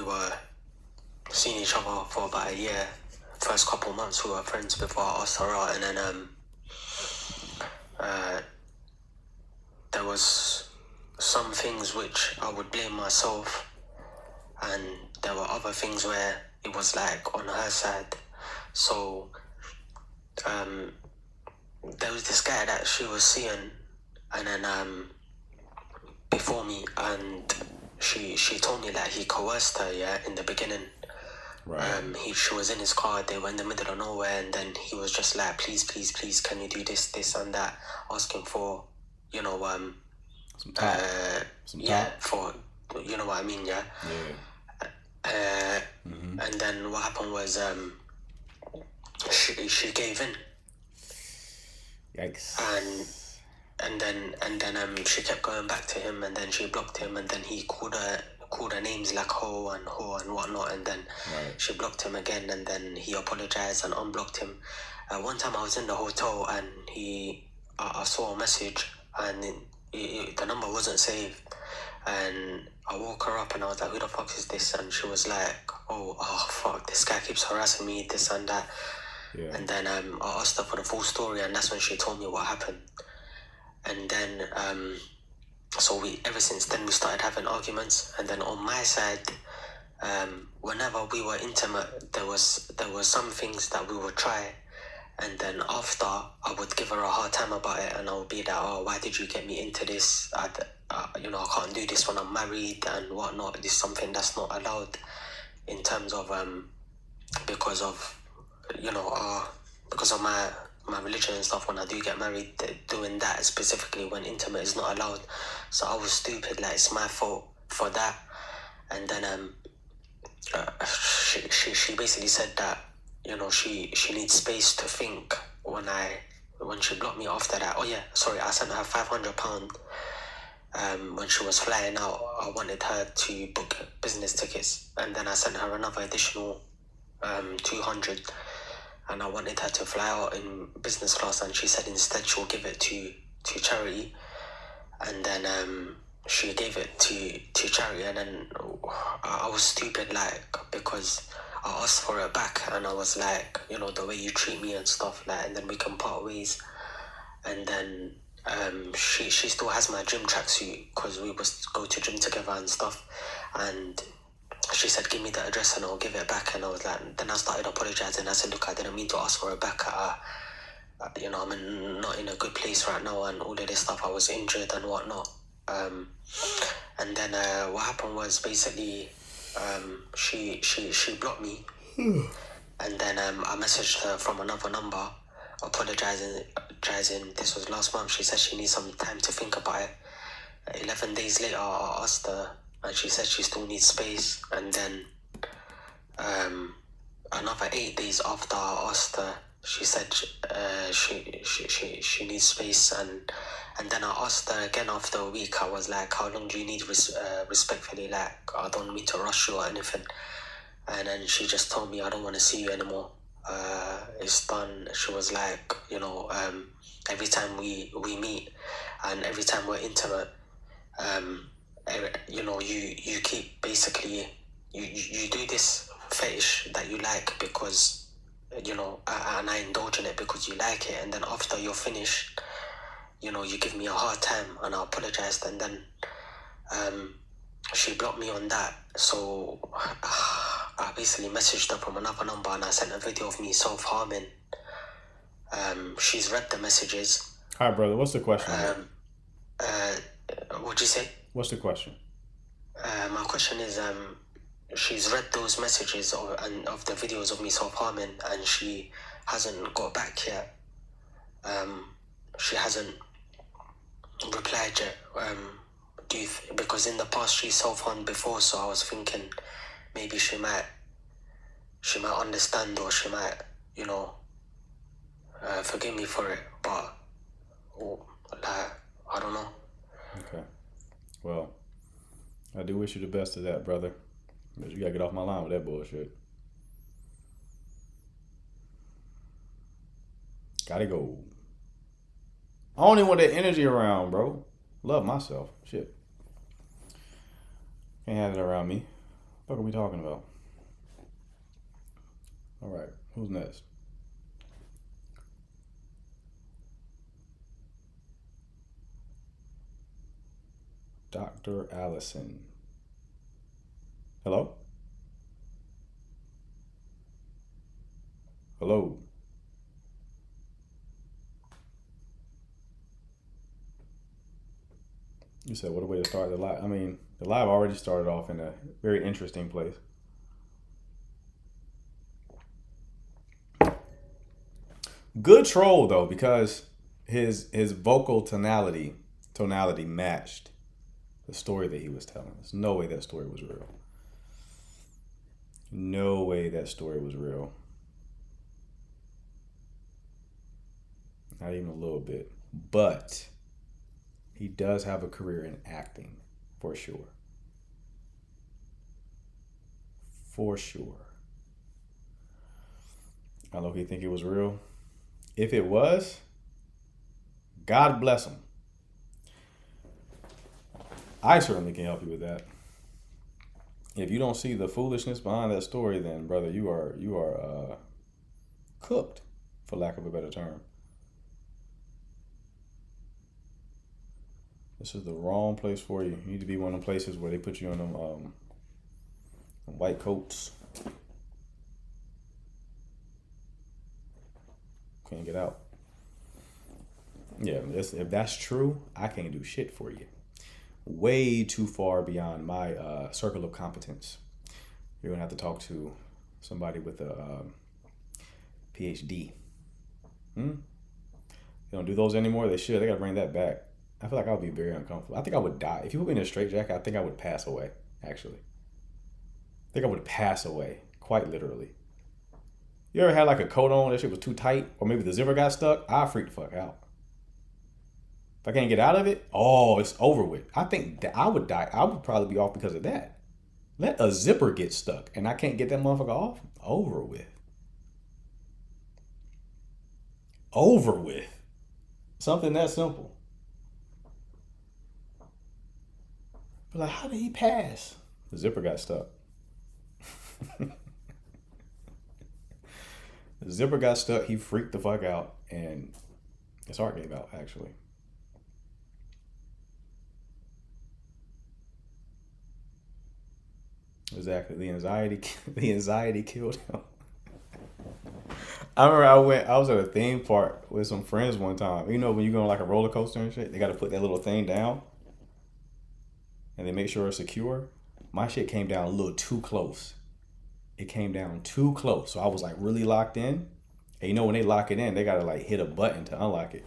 were seeing each other for about a year. First couple of months we were friends before I asked her out, and then there was some things which I would blame myself, and there were other things where it was like on her side. So there was this guy that she was seeing, and then before me, and she told me that he coerced her, yeah, in the beginning. Right. She was in his car, they were in the middle of nowhere, and then he was just like, please, can you do this and that, asking for, Some top. yeah, for, you know what I mean, yeah. And then what happened was she gave in. Yikes. And then she kept going back to him, and then she blocked him, and then he called her names like ho and whatnot, and then she blocked him again, and then he apologized and unblocked him. One time I was in the hotel, and I saw a message, and the number wasn't saved, and I woke her up and I was like, who the fuck is this? And she was like, oh fuck, this guy keeps harassing me, this and that. And then I asked her for the full story, and that's when she told me what happened. And then so ever since then we started having arguments. And then on my side, whenever we were intimate, there was some things that we would try, and then after I would give her a hard time about it, and I would be like, oh, why did you get me into this? I can't do this when I'm married and whatnot. This is something that's not allowed in terms of because of my religion and stuff. When I do get married, doing that specifically when intimate is not allowed. So I was stupid, like it's my fault for that. And then she basically said that she needs space to think. When she blocked me after that, I sent her £500. When she was flying out, I wanted her to book business tickets, and then I sent her another additional 200, and I wanted her to fly out in business class, and she said instead she'll give it to charity. And then she gave it to charity, and then I was stupid, like, because I asked for it back, and I was like, the way you treat me and stuff, like, and then we can part ways. And then she still has my gym tracksuit, because we would go to gym together and stuff, and she said, give me the address and I'll give it back. And I was like, then I started apologizing. I said, look, I didn't mean to ask for it back. I'm not in a good place right now and all of this stuff. I was injured and whatnot. And then what happened was basically she blocked me. And then I messaged her from another number, apologizing. This was last month. She said she needs some time to think about it. 11 days later, I asked her, and she said she still needs space. And then another 8 days after I asked her, she said she needs space. And then I asked her again after a week. I was like, how long do you need, respectfully, like, I don't mean to rush you or anything. And then she just told me, I don't want to see you anymore. It's done. She was like, every time we meet and every time we're intimate, you keep basically, you do this fetish that you like because, and I indulge in it because you like it. And then after you're finished, you give me a hard time, and I apologized. And then she blocked me on that. So I basically messaged her from another number, and I sent a video of me self-harming. She's read the messages. Hi, brother. What's the question? What'd you say? What's the question? My question is, she's read those messages of the videos of me self-harming, and she hasn't got back yet. She hasn't replied yet. Because in the past she self-harmed before, so I was thinking maybe she might understand, or she might, forgive me for it. But I don't know. Okay. Well, I do wish you the best of that, brother. But you gotta get off my line with that bullshit. Gotta go. I don't even want that energy around, bro. Love myself. Shit. Can't have it around me. What are we talking about? All right, who's next? Dr. Allison. Hello? Hello? You said, what a way to start the live. I mean, the live already started off in a very interesting place. Good troll, though, because his vocal tonality matched the story that he was telling. There's no way that story was real. No way that story was real. Not even a little bit. But he does have a career in acting, for sure. For sure. I don't know if he think it was real. If it was, God bless him. I certainly can help you with that. If you don't see the foolishness behind that story, then brother, you are cooked, for lack of a better term. This is the wrong place for you. You need to be one of them places where they put you in them white coats. Can't get out. Yeah, if that's true, I can't do shit for you. Way too far beyond my circle of competence. You're gonna have to talk to somebody with a PhD. They don't do those anymore. They should. They gotta bring that back. I feel like I would be very uncomfortable. I think I would die. If you put me in a straitjacket, I think I would pass away, actually. I think I would pass away, quite literally. You ever had like a coat on, that shit was too tight, or maybe the zipper got stuck? I'll freak the fuck out. If I can't get out of it, it's over with. I think that I would die. I would probably be off because of that. Let a zipper get stuck and I can't get that motherfucker off. Over with. Over with. Something that simple. But like, how did he pass? The zipper got stuck. The zipper got stuck. He freaked the fuck out, and his heart gave out. Actually, exactly. The anxiety killed him. I remember I was at a theme park with some friends one time. You know when you go on like a roller coaster and shit, they got to put that little thing down, and they make sure it's secure. My shit came down a little too close. It came down too close. So I was like really locked in. And you know when they lock it in, they gotta like hit a button to unlock it.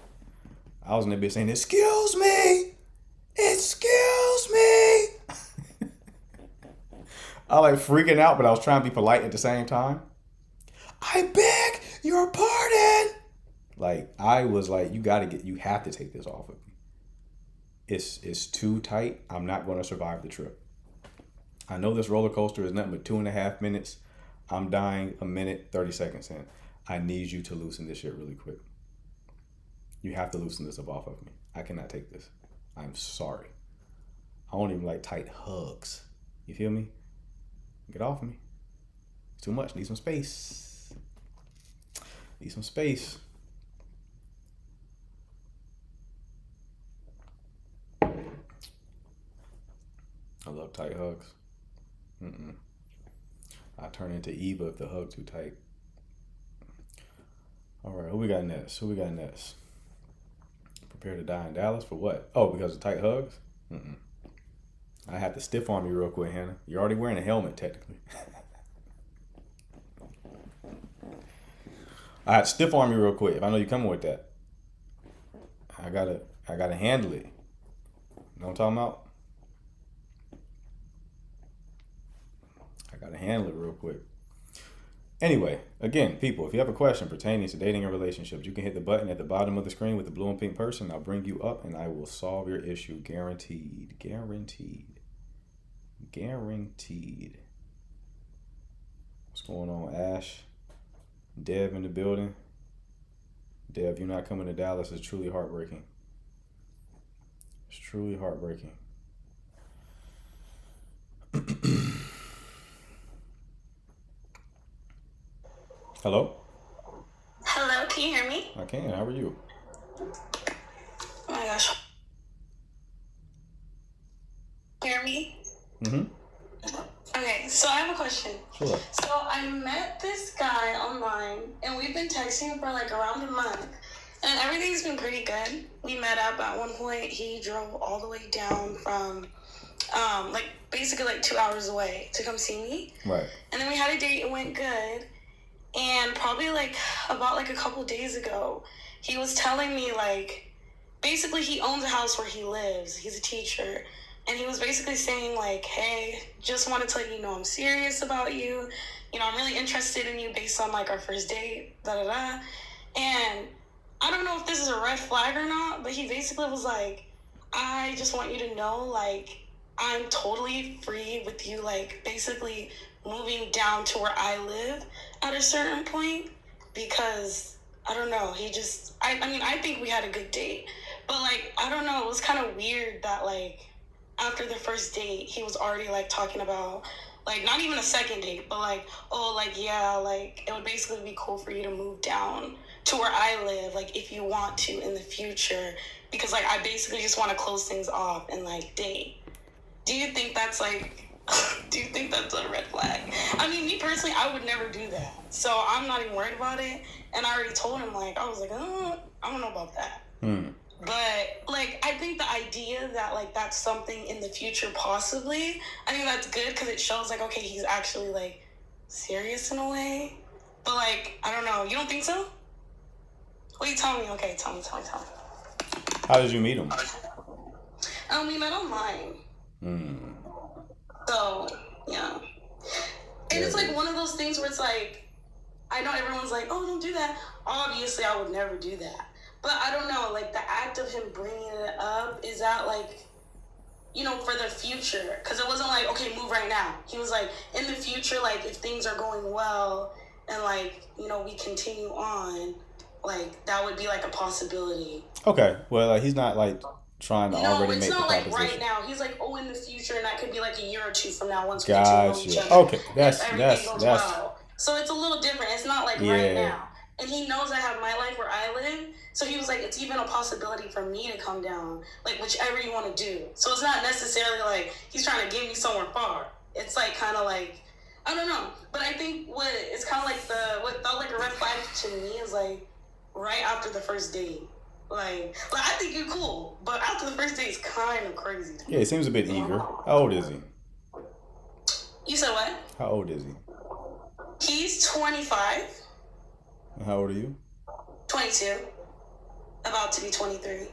I was in there bitch saying, "Excuse me! Excuse me!" I like freaking out, but I was trying to be polite at the same time. I beg your pardon. Like I was like, you have to take this off of me. It's too tight. I'm not gonna survive the trip. I know this roller coaster is nothing but 2.5 minutes. I'm dying a minute, 30 seconds in. I need you to loosen this shit really quick. You have to loosen this up off of me. I cannot take this. I'm sorry. I don't even like tight hugs. You feel me? Get off of me. It's too much. Need some space. Need some space. I love tight hugs. I turn into Eva if the hug's too tight. All right, who we got next? Prepare to die in Dallas for what? Oh, because of tight hugs? I have to stiff arm you real quick, Hannah. You're already wearing a helmet, technically. I had to stiff arm you real quick. If I know you're coming with that, I gotta handle it. You know what I'm talking about? I gotta handle it real quick. Anyway, again, people, if you have a question pertaining to dating and relationships, you can hit the button at the bottom of the screen with the blue and pink person. I'll bring you up and I will solve your issue. Guaranteed. What's going on, Ash? Dev in the building. Dev, you're not coming to Dallas. It's truly heartbreaking. Hello? Hello, can you hear me? I can. How are you? Oh my gosh. Hear me? Mm-hmm. Okay, so I have a question. Sure. So I met this guy online, and we've been texting for like around a month, and everything's been pretty good. We met up at one point. He drove all the way down from, like basically like 2 hours away to come see me. Right. And then we had a date. It went good. And probably like about like a couple days ago, he was telling me like basically he owns a house where he lives. He's a teacher. And he was basically saying like, hey, just wanted to let you know I'm serious about you. You know, I'm really interested in you based on like our first date, da da da. And I don't know if this is a red flag or not, but he basically was like, I just want you to know, like, I'm totally free with you, like, basically moving down to where I live at a certain point because I don't know. He just, I mean, I think we had a good date, but like, I don't know. It was kind of weird that, like, after the first date, he was already like talking about like not even a second date, but like, oh, like yeah, like it would basically be cool for you to move down to where I live, like if you want to in the future, because like I basically just want to close things off and like date. Do you think that's like? Do you think that's a red flag? I mean, me personally, I would never do that, so I'm not even worried about it. And I already told him like I was like, oh, I don't know about that. But like I think the idea that like that's something in the future possibly, I think that's good because it shows like okay he's actually like serious in a way. But like I don't know, you don't think so? Wait, tell me. Okay, tell me. How did you meet him? We met online. So yeah, and it's like one of those things where it's like I know everyone's like, oh, don't do that. Obviously, I would never do that. But I don't know, like the act of him bringing it up, is that like, you know, for the future? Because it wasn't like, okay, move right now. He was like, in the future, like if things are going well and like, you know, we continue on, like that would be like a possibility. Okay. Well, like, he's not like trying to No, already it's make the not like proposition. right now. He's like, oh, in the future, and that could be like a year or two from now once we get to know each Gotcha. other. Okay. If everything goes well. So it's a little different. It's not like right Yeah. now. And he knows I have my life where I live. So he was like, it's even a possibility for me to come down, like whichever you want to do. So it's not necessarily like he's trying to get me somewhere far. It's like kind of like, I don't know. But I think what it's kind of like what felt like a red flag to me is like right after the first date. Like I think you're cool, but after the first date, it's kind of crazy. Yeah, he seems a bit eager. How old is he? You said what? How old is he? He's 25. And how old are you? 22. About to be 23.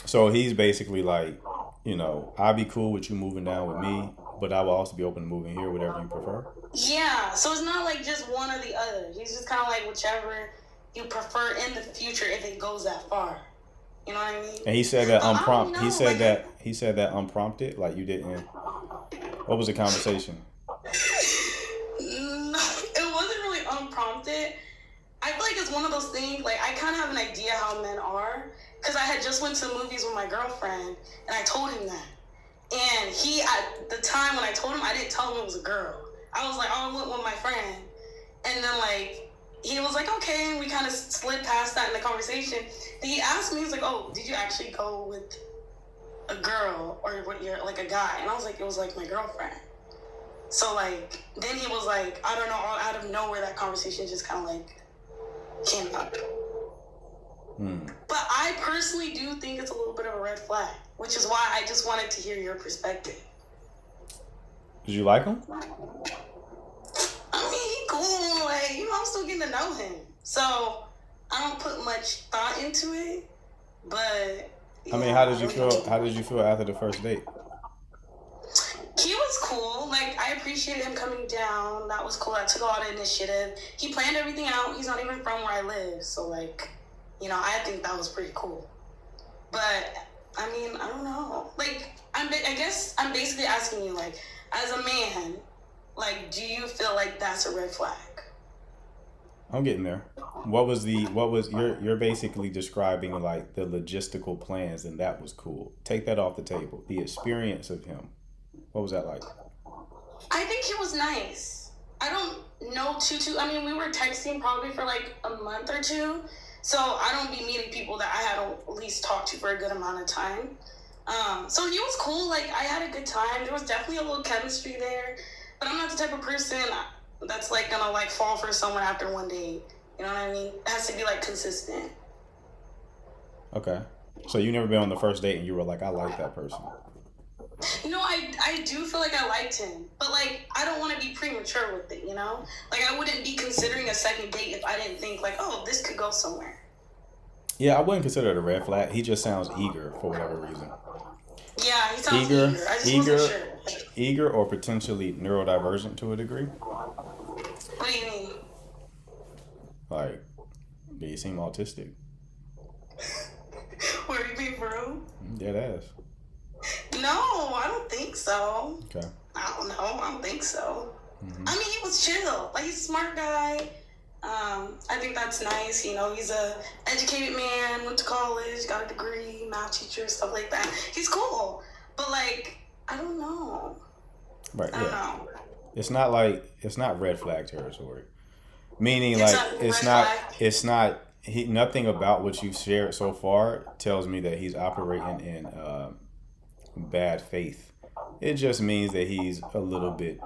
So he's basically like, you know, I'd be cool with you moving down with me, but I will also be open to moving here, whatever you prefer. Yeah, so it's not like just one or the other. He's just kind of like whichever you prefer in the future if it goes that far. You know what I mean? And he said that unprompted. He said like, he said that unprompted, like you didn't. What was the conversation? No, it wasn't really unprompted. I feel like it's one of those things, like I kind of have an idea how men are, because I had just went to the movies with my girlfriend, and I told him that. And he, at the time when I told him, I didn't tell him it was a girl. I was like, oh, I went with my friend. And then like, he was like, okay, and we kind of slid past that in the conversation. Then he asked me, he was like, oh, did you actually go with a girl or what you're like a guy? And I was like, it was like my girlfriend. So like, then he was like, I don't know, out of nowhere that conversation just kind of like came up. But I personally do think it's a little bit of a red flag, which is why I just wanted to hear your perspective. Did you like him? I mean, he cool, like, you know, I'm still getting to know him. So I don't put much thought into it, but I mean, how did you feel? How did you feel after the first date? He was cool. Like, I appreciated him coming down. That was cool. I took a lot of initiative. He planned everything out. He's not even from where I live. So, like, you know, I think that was pretty cool. But, I mean, I don't know. Like, I guess I'm basically asking you, like, as a man, like, do you feel like that's a red flag? I'm getting there. You're basically describing like the logistical plans, and that was cool. Take that off the table. The experience of him. What was that like? I think he was nice. I don't know too. I mean, we were texting probably for like a month or two, so I don't be meeting people that I had at least talked to for a good amount of time. So he was cool. Like I had a good time. There was definitely a little chemistry there, but I'm not the type of person that's like gonna like fall for someone after one date. You know what I mean? It has to be like consistent. Okay. So you never been on the first date and you were like, I like that person. I do feel like I liked him, but like I don't want to be premature with it. Like I wouldn't be considering a second date if I didn't think like, oh, this could go somewhere. Yeah, I wouldn't consider it a red flag. He just sounds eager for whatever reason. Yeah, he sounds Eager, eager. I just eager, wasn't sure. eager, or potentially neurodivergent to a degree. What do you mean? Like, do you seem autistic? What are you being for real? Dead ass. No, I don't think so. Okay. I don't know. I don't think so. Mm-hmm. I mean, he was chill. Like, he's a smart guy. I think that's nice. He's a educated man, went to college, got a degree, math teacher, stuff like that. He's cool. But, like, I don't know. Right, I don't know. It's not red flag territory. Meaning, It's like, not red flag. nothing about what you've shared so far tells me that he's operating in bad faith. It just means that he's a little bit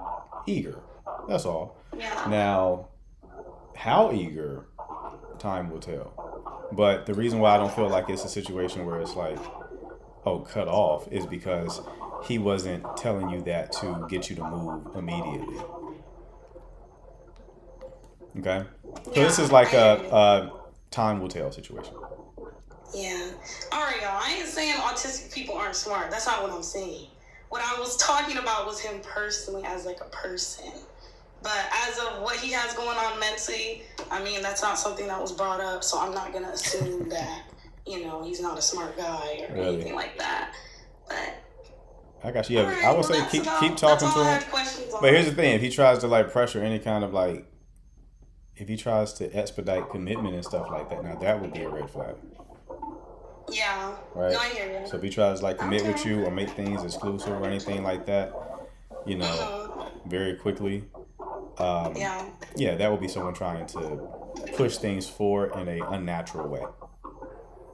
eager. That's all. Yeah. Now, how eager, time will tell. But the reason why I don't feel like it's a situation where it's like, oh, cut off, is because he wasn't telling you that to get you to move immediately. Okay? So this is like a time will tell situation. Yeah. All right, y'all. I ain't saying autistic people aren't smart. That's not what I'm saying. What I was talking about was him personally as like a person. But as of what he has going on mentally, I mean, that's not something that was brought up. So I'm not going to assume that, he's not a smart guy or anything like that. But I got you. Yeah, right, I would say keep talking to him. But here's the thing: if he tries to like pressure any kind of like, if he tries to expedite commitment and stuff like that, now that would be a red flag. Yeah. Right. No, I hear you. So if he tries to like commit with you or make things exclusive or anything like that, very quickly. Yeah, that would be someone trying to push things forward in a unnatural way.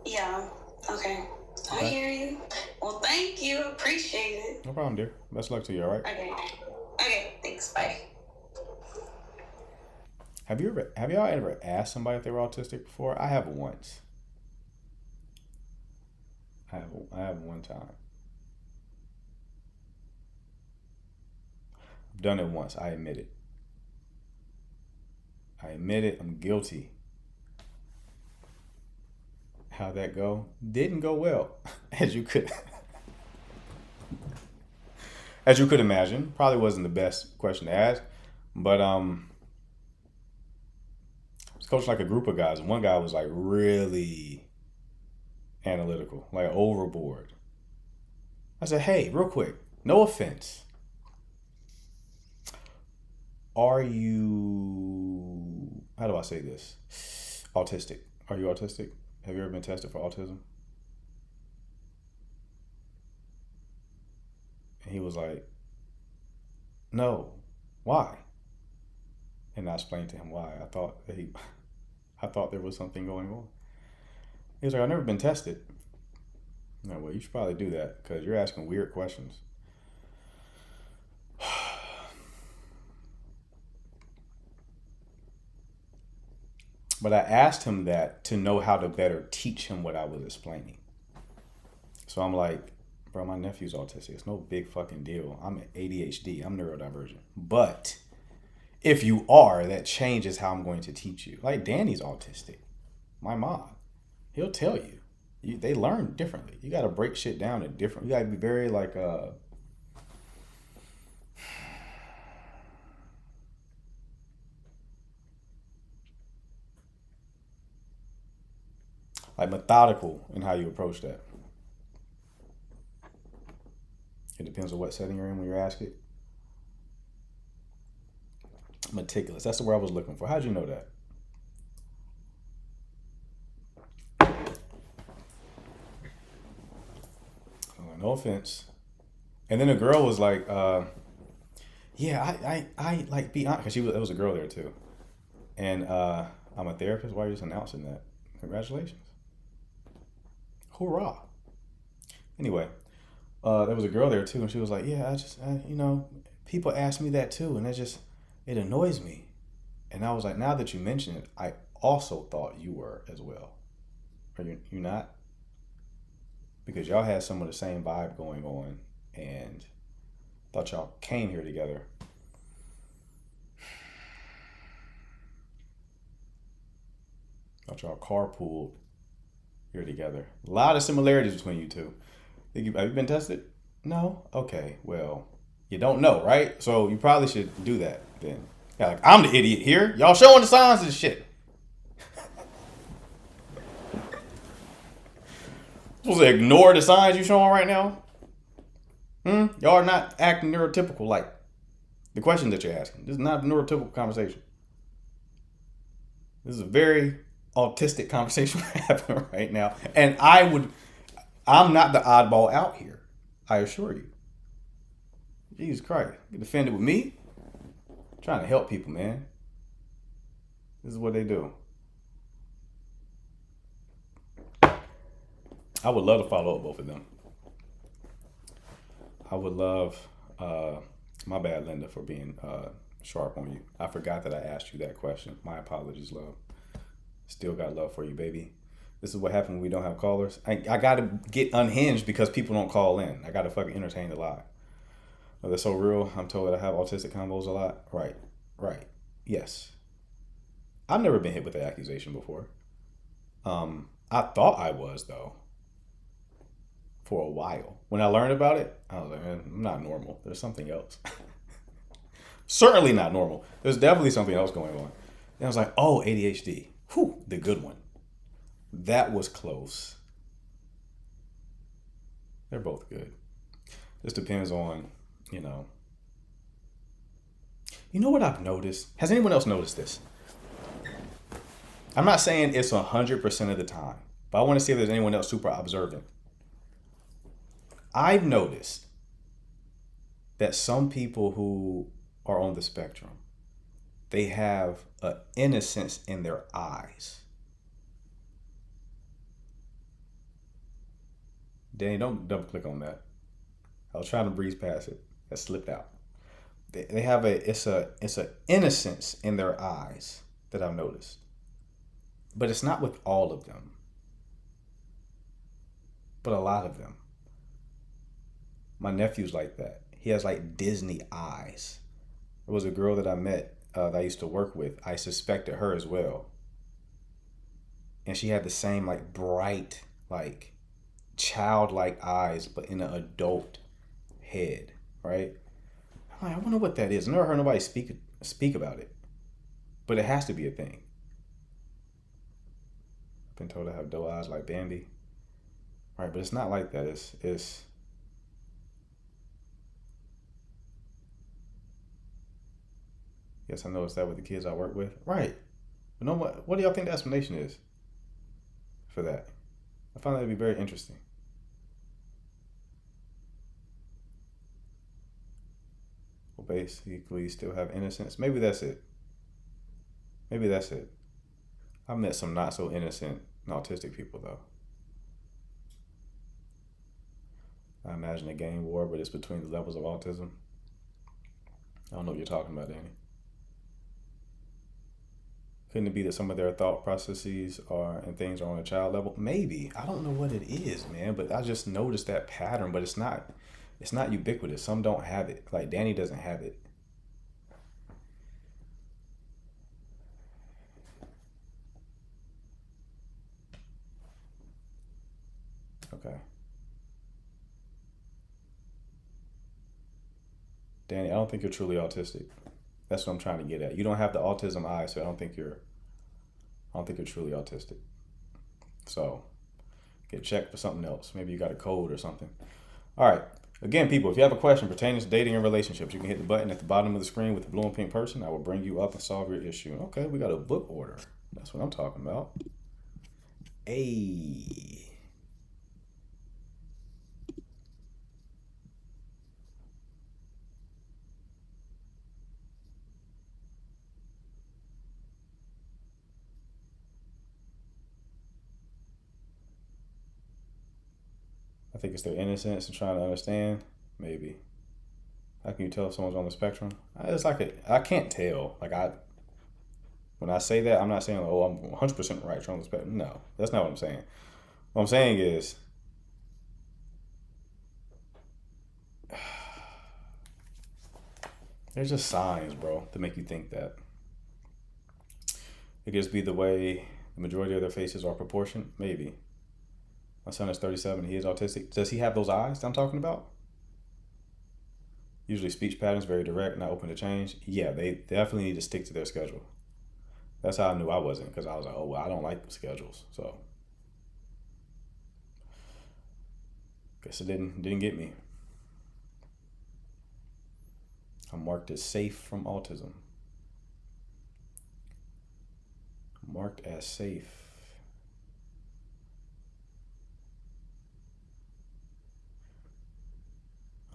Yeah. Okay. I hear you. Well, thank you. Appreciate it. No problem, dear. Best luck to you, all right? Okay. Thanks. Bye. Have y'all ever asked somebody if they were autistic before? I have once. I have one time. I've done it once. I admit it. I'm guilty. How'd that go? Didn't go well, as you could imagine. Probably wasn't the best question to ask, but I was coaching like a group of guys. One guy was like really analytical, like overboard. I said, "Hey, real quick, no offense. Are you, how do I say this? Autistic. Are you autistic? Have you ever been tested for autism?" And he was like, "No. Why?" And I explained to him why. I thought there was something going on. He was like, "I've never been tested." No, well, you should probably do that because you're asking weird questions. But I asked him that to know how to better teach him what I was explaining. So I'm like, bro, my nephew's autistic. It's no big fucking deal. I'm ADHD. I'm neurodivergent. But if you are, that changes how I'm going to teach you. Like Danny's autistic. My mom. He'll tell you. They learn differently. You got to break shit down in different. You got to be very like methodical in how you approach that. It depends on what setting you're in when you ask it. Meticulous. That's the word I was looking for. How'd you know that? No offense. And then the girl was like, yeah, I like be honest, because it was a girl there too, and I'm a therapist. Why are you just announcing that? Congratulations, hoorah! Anyway, there was a girl there too, and she was like, "Yeah, people ask me that too, and it annoys me." And I was like, "Now that you mention it, I also thought you were as well. Are you not? Because y'all had some of the same vibe going on, and thought y'all came here together." Thought y'all carpooled here together. A lot of similarities between you two. Have you been tested? No? Okay, well, you don't know, right? So you probably should do that then. Yeah, like, I'm the idiot here. Y'all showing the signs and shit. Supposed to ignore the signs you showing right now? Y'all are not acting neurotypical like the questions that you're asking. This is not a neurotypical conversation. This is a very autistic conversation we're having right now. And I'm not the oddball out here. I assure you. Jesus Christ. Get offended with me? I'm trying to help people, man. This is what they do. I would love to follow up both of them. I would love, my bad, Linda, for being sharp on you. I forgot that I asked you that question. My apologies, love. Still got love for you, baby. This is what happens when we don't have callers. I got to get unhinged because people don't call in. I got to fucking entertain the lie. Oh, that's so real. I'm told that I have autistic combos a lot. Right. Yes. I've never been hit with that accusation before. I thought I was, though, for a while. When I learned about it, I was like, man, I'm not normal. There's something else. Certainly not normal. There's definitely something else going on. And I was like, oh, ADHD. Whew, the good one. That was close. They're both good. Just depends on, you know. You know what I've noticed? Has anyone else noticed this? I'm not saying it's 100% of the time, but I want to see if there's anyone else super observant. I've noticed that some people who are on the spectrum, they have an innocence in their eyes. Danny, don't double click on that. I was trying to breeze past it. That slipped out. They have it's a innocence in their eyes that I've noticed. But it's not with all of them. But a lot of them. My nephew's like that. He has like Disney eyes. There was a girl that I met that I used to work with. I suspected her as well. And she had the same like bright, like childlike eyes, but in an adult head, right? I'm like, I wonder what that is. I never heard nobody speak about it. But it has to be a thing. I've been told I have doe eyes like Bambi. Right, but it's not like that. It's yes, I noticed that with the kids I work with. Right. But know what do y'all think the explanation is for that? I find that to be very interesting. Well, basically, you still have innocence. Maybe that's it. I've met some not so innocent autistic people, though. I imagine a gang war, but it's between the levels of autism. I don't know what you're talking about, Danny. Couldn't it be that some of their thought processes and things are on a child level? Maybe. I don't know what it is, man, but I just noticed that pattern, but it's not ubiquitous. Some don't have it. Like Danny doesn't have it. Okay. Danny, I don't think you're truly autistic. That's what I'm trying to get at. You don't have the autism eye, so I don't think you're truly autistic. So get checked for something else. Maybe you got a code or something. All right. Again, people, if you have a question pertaining to dating and relationships, you can hit the button at the bottom of the screen with the blue and pink person. I will bring you up and solve your issue. Okay, we got a book order. That's what I'm talking about. Hey. I think it's their innocence and trying to understand. Maybe. How can you tell if someone's on the spectrum? It's like I can't tell. Like when I say that, I'm not saying, oh, I'm 100% right on the spectrum. No, that's not what I'm saying. What I'm saying is, there's just signs, bro, to make you think that. It could just be the way the majority of their faces are proportioned. Maybe. My son is 37. He is autistic. Does he have those eyes that I'm talking about? Usually speech patterns, very direct, not open to change. Yeah, they definitely need to stick to their schedule. That's how I knew I wasn't, because I was like, oh, well, I don't like schedules. So, guess it didn't get me. I'm marked as safe from autism. Marked as safe.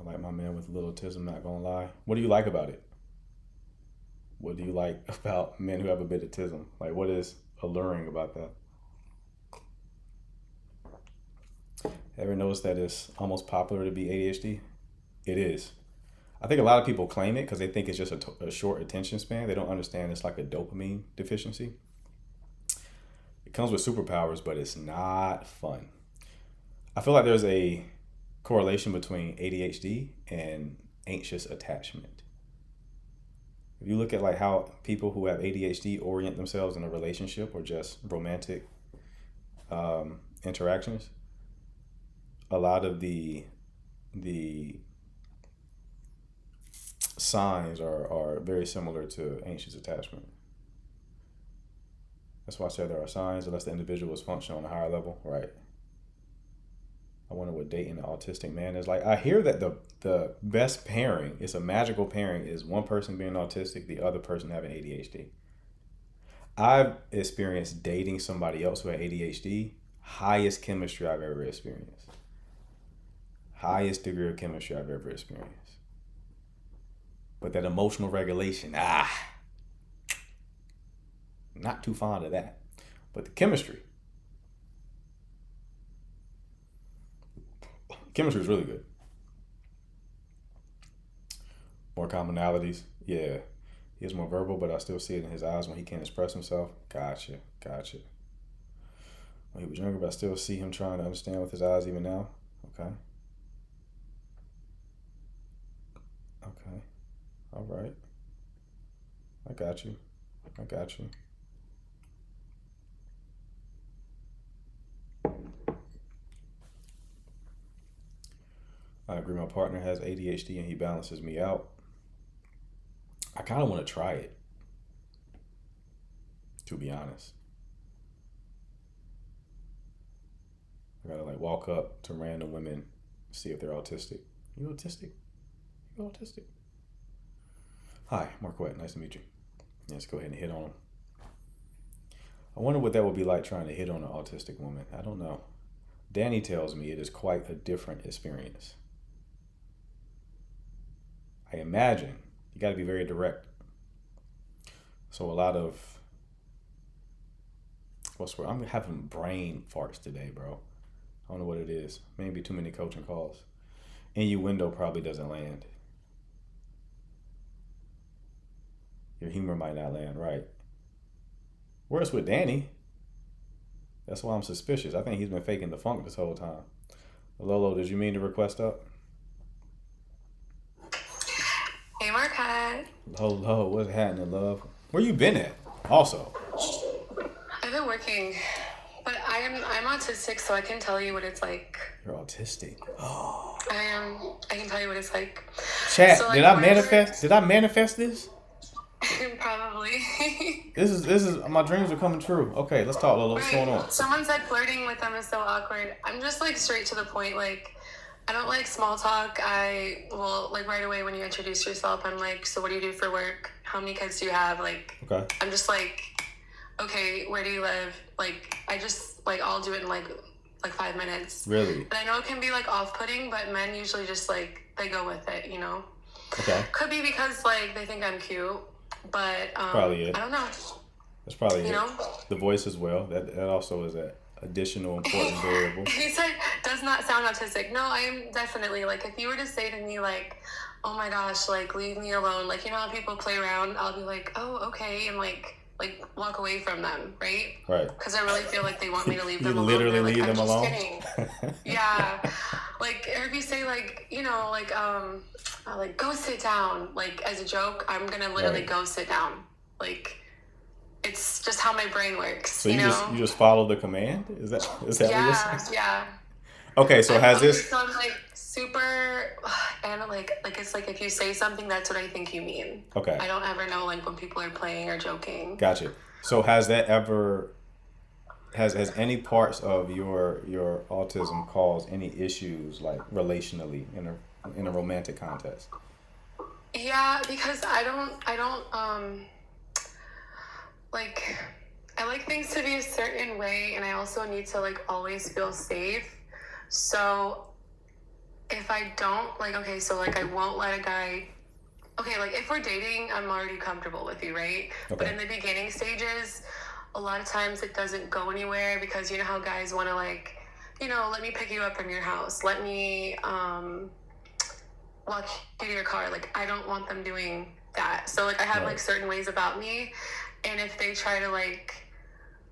I like my man with little autism, not gonna lie. What do you like about it? What do you like about men who have a bit of autism? Like, what is alluring about that? Ever noticed that it's almost popular to be ADHD? It is. I think a lot of people claim it because they think it's just a short attention span. They don't understand it's like a dopamine deficiency. It comes with superpowers, but it's not fun. I feel like there's a correlation between ADHD and anxious attachment. If you look at like how people who have ADHD orient themselves in a relationship or just romantic interactions, a lot of the signs are very similar to anxious attachment. That's why I said there are signs unless the individual is functioning on a higher level, right? I wonder what dating an autistic man is like. I hear that the best pairing, it's a magical pairing, is one person being autistic, the other person having ADHD. I've experienced dating somebody else who had ADHD, highest chemistry I've ever experienced. Highest degree of chemistry I've ever experienced. But that emotional regulation, not too fond of that. But the chemistry is really good. More commonalities. Yeah. He is more verbal, but I still see it in his eyes when he can't express himself. Gotcha. When he was younger, but I still see him trying to understand with his eyes even now. Okay. All right. I got you. I agree my partner has ADHD and he balances me out. I kind of want to try it, to be honest. I gotta like walk up to random women, see if they're autistic. You autistic? Hi, Marquette, nice to meet you. Let's go ahead and hit on them. I wonder what that would be like trying to hit on an autistic woman. I don't know. Danny tells me it is quite a different experience. I imagine you got to be very direct. So a lot of, I'm having brain farts today, bro. I don't know what it is. Maybe too many coaching calls. Innuendo probably doesn't land. Your humor might not land right. Worse with Danny. That's why I'm suspicious. I think he's been faking the funk this whole time. Lolo, did you mean to request up? Hey, Marquette. Hello, what's happening, love? Where you been at? Also, I've been working, but I'm autistic, so I can tell you what it's like. You're autistic. Oh. I can tell you what it's like. Chat, so, like, did I manifest this? Probably. This is my dreams are coming true. Okay, let's talk, Lolo. What's going on? Someone said flirting with them is so awkward. I'm just like straight to the point. Like, I don't like small talk. I will like right away when you introduce yourself, I'm like, so what do you do for work? How many kids do you have? Like, okay. I'm just like, okay, where do you live? Like, I just like I'll do it in like 5 minutes. Really? And I know it can be like off-putting, but men usually just like they go with it, you know. Okay. Could be because like they think I'm cute, but probably it. I don't know. That's probably you it. know? The voice as well. That also is a additional important variable. He said, does not sound autistic. No, I am definitely, like, if you were to say to me, like, oh my gosh, like, leave me alone. Like, you know how people play around? I'll be like, oh, okay. And, like walk away from them, right? Right. Because I really feel like they want me to leave them You alone. literally Like, leave I'm them just alone? kidding. Yeah. Like, or if you say, like, you know, like, go sit down, like, as a joke, I'm going to literally Right. go sit down. Like, it's just how my brain works, So you know? you just follow the command? Is that what you're Yeah, saying? yeah. Okay, so has this So I'm like super, and like it's like if you say something, that's what I think you mean. okay? I don't ever know like when people are playing or joking. Gotcha. So has that ever has any parts of your autism caused any issues like relationally in a romantic context? Yeah, because I don't like I like things to be a certain way, and I also need to like always feel safe. So if I don't like, okay, so like I won't let a guy. Okay, like if we're dating, I'm already comfortable with you, right? Okay. But in the beginning stages, a lot of times it doesn't go anywhere because you know how guys want to like, you know, let me pick you up from your house. Let me walk you to your car. Like I don't want them doing that. So like I have Right. like certain ways about me, and if they try to like,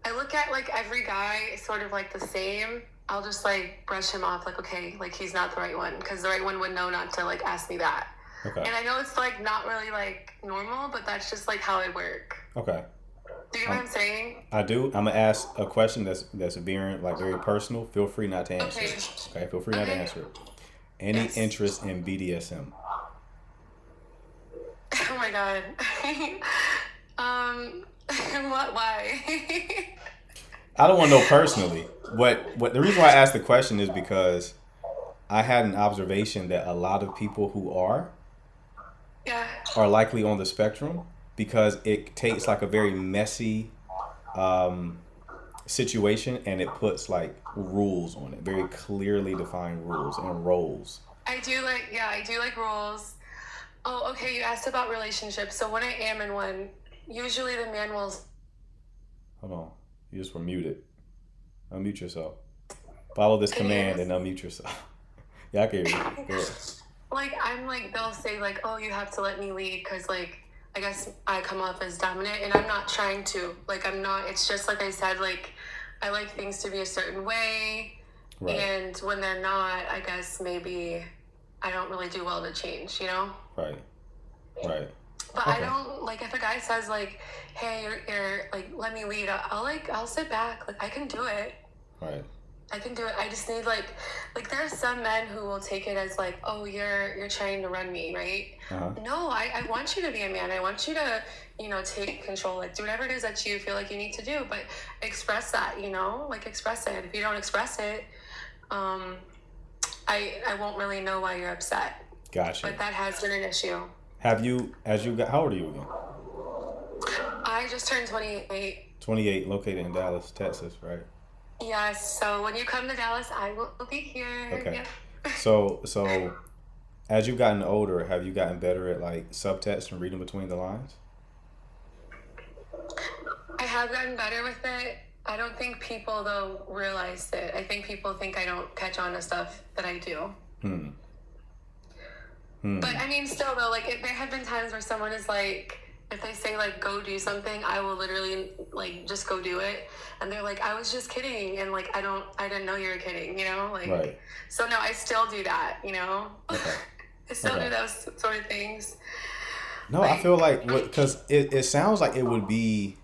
I look at like every guy sort of like the same. I'll just like brush him off like, okay, like he's not the right one, because the right one would know not to like ask me that. Okay. And I know it's like not really like normal, but that's just like how I work. Okay. Do you know what I'm saying? I do. I'm gonna ask a question that's very personal. Feel free not to answer Okay. it. Okay. Feel free not to Okay. answer it. Any Yes. interest in BDSM? Oh my god. What? Why? I don't want to know personally. What the reason why I asked the question is because I had an observation that a lot of people who are Yeah. likely on the spectrum because it takes like a very messy situation and it puts like rules on it, very clearly defined rules and roles. I do like rules. Oh, okay, you asked about relationships. So when I am in one, usually the man will Hold on, you just were muted. Unmute yourself. Follow this command and unmute yourself. Yeah, I can hear you. Go ahead. like I'm like they'll say like, oh, you have to let me lead because like I guess I come off as dominant, and I'm not trying to. Like I'm not. It's just like I said, like I like things to be a certain way, Right. and when they're not, I guess maybe I don't really do well to change, you know. Right. Right. But Okay. I don't like if a guy says like, hey, you're like let me lead. I'll sit back. Like I can do it. Right. I can do it. I just need like there are some men who will take it as like, oh, you're trying to run me, right? Uh-huh. No, I want you to be a man. I want you to, you know, take control. Like do whatever it is that you feel like you need to do, but express that, you know, like express it. If you don't express it, I won't really know why you're upset. Gotcha. But that has been an issue. Have you, how old are you again? I just turned 28. 28, located in Dallas, Texas, right? Yes. So when you come to Dallas, I will be here. Okay. Yep. So as you've gotten older, have you gotten better at like subtext and reading between the lines? I have gotten better with it. I don't think people, though, realize it. I think people think I don't catch on to stuff that I do. But, I mean, still, though, like, there have been times where someone is like, if they say, like, go do something, I will literally, like, just go do it. And they're like, I was just kidding. And, like, I didn't know you were kidding, you know? Like, Right. So, no, I still do that, you know? Okay. I still Okay. do those sort of things. No, I feel like because it sounds like it would be.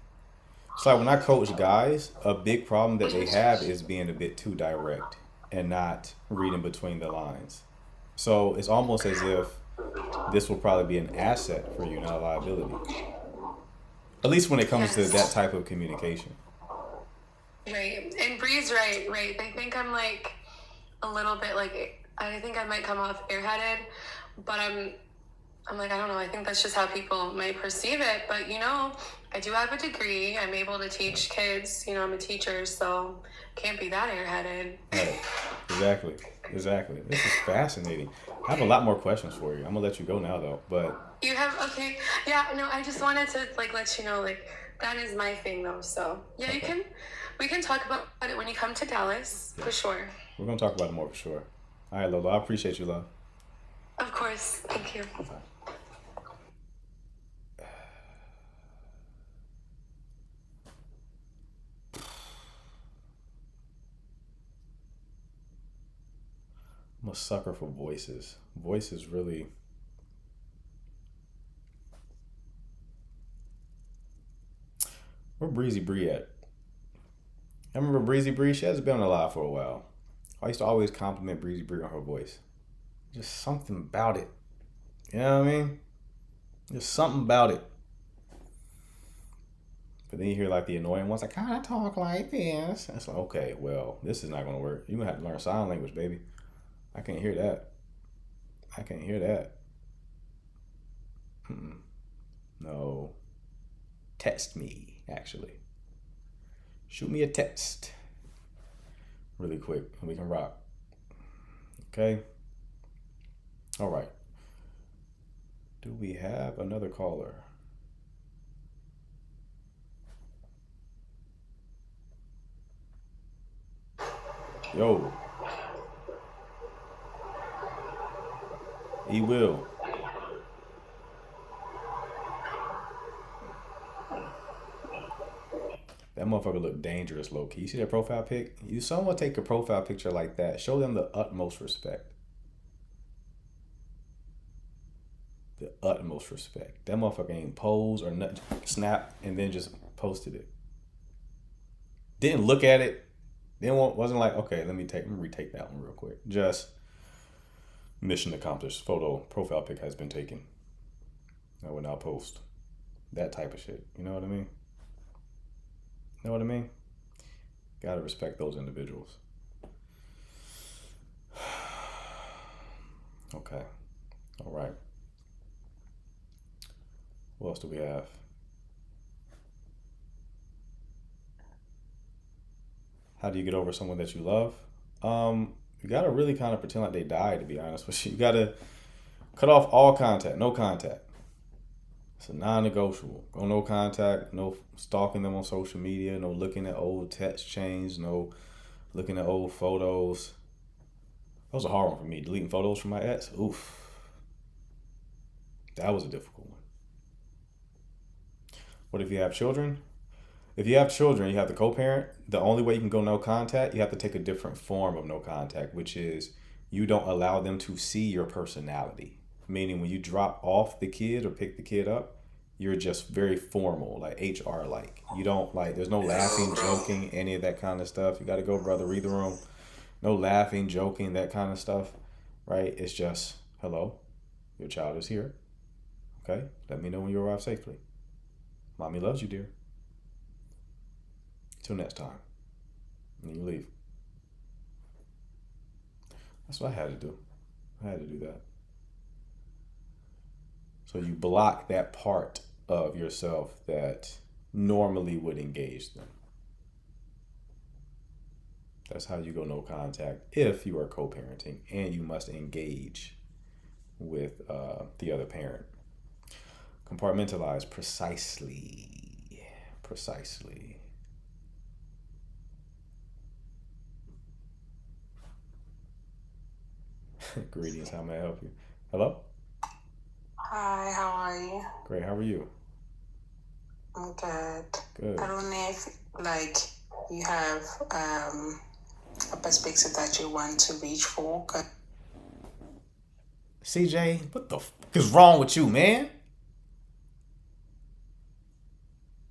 It's like when I coach guys, a big problem that they have is being a bit too direct and not reading between the lines. So it's almost as if this will probably be an asset for you, not a liability. At least when it comes to that type of communication. Right. And Bree's right. They think I'm like a little bit like, I think I might come off airheaded, but I'm like, I don't know. I think that's just how people might perceive it. But, you know, I do have a degree. I'm able to teach kids. You know, I'm a teacher, so can't be that airheaded. Right. Exactly. This is fascinating. I have a lot more questions for you. I'm gonna let you go now, though. But You have, okay. Yeah, no, I just wanted to, like, let you know, like, that is my thing, though. So, yeah, you Okay. can We can talk about it when you come to Dallas, for sure. We're gonna talk about it more for sure. All right, Lola. I appreciate you, love. Of course. Thank you. I'm a sucker for voices. Voices really. Where Breezy Bree at? I remember Breezy Bree. She hasn't been on the live for a while. I used to always compliment Breezy Bree on her voice. Just something about it. You know what I mean? Just something about it. But then you hear like the annoying ones, like, kind of talk like this. It's like, okay, well, this is not going to work. You're going to have to learn sign language, baby. I can't hear that. I can't hear that. No. Text me, actually. Shoot me a text. Really quick, and we can rock. Okay? All right. Do we have another caller? Yo. He will. That motherfucker look dangerous, low key. You see that profile pic? You someone take a profile picture like that, show them the utmost respect. The utmost respect. That motherfucker ain't pose or nothing. Snap and then just posted it. Didn't look at it. Then wasn't like, okay, let me retake that one real quick. Just mission accomplished. Photo profile pic has been taken. I will now post. That type of shit. You know what I mean? Know what I mean? Gotta respect those individuals. Okay. All right. What else do we have? How do you get over someone that you love? You gotta really kind of pretend like they died, to be honest with you. You gotta cut off all contact, no contact. It's a non-negotiable. Go no contact, no stalking them on social media, no looking at old text chains, no looking at old photos. That was a hard one for me. Deleting photos from my ex. Oof. That was a difficult one. What if you have children? If you have children, you have the co-parent. The only way you can go no contact, you have to take a different form of no contact, which is you don't allow them to see your personality. Meaning when you drop off the kid or pick the kid up, you're just very formal, like HR like. You don't like, there's no laughing, joking, any of that kind of stuff. You got to go, brother, read the room. No laughing, joking, that kind of stuff, right? It's just, hello, your child is here. Okay, let me know when you arrive safely. Mommy loves you, dear. Till next time. And you leave. That's what I had to do. I had to do that. So you block that part of yourself that normally would engage them. That's how you go no contact if you are co-parenting and you must engage with the other parent. Compartmentalize precisely. Precisely. Greetings, how may I help you? Hello? Hi, how are you? Great, how are you? I'm good. Good. I don't know if you have a perspective that you want to reach for. CJ, what the fuck is wrong with you, man?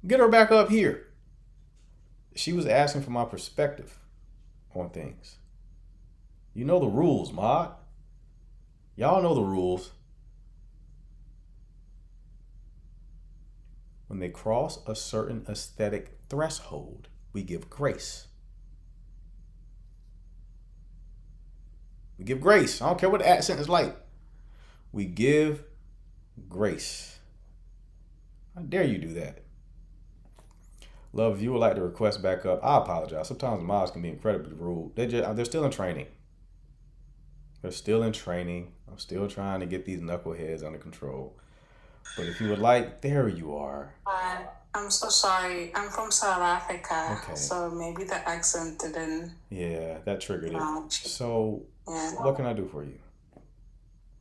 Get her back up here. She was asking for my perspective on things. You know the rules, Mod. Y'all know the rules. When they cross a certain aesthetic threshold, we give grace. We give grace. I don't care what the accent is like. We give grace. How dare you do that? Love, if you would like to request back up, I apologize. Sometimes mods can be incredibly rude. They're still in training. They're still in training. I'm still trying to get these knuckleheads under control. But if you would like, there you are. I'm I'm so sorry. I'm from South Africa, Okay. so maybe the accent didn't Yeah, that triggered it. match. So, Yeah. what can I do for you?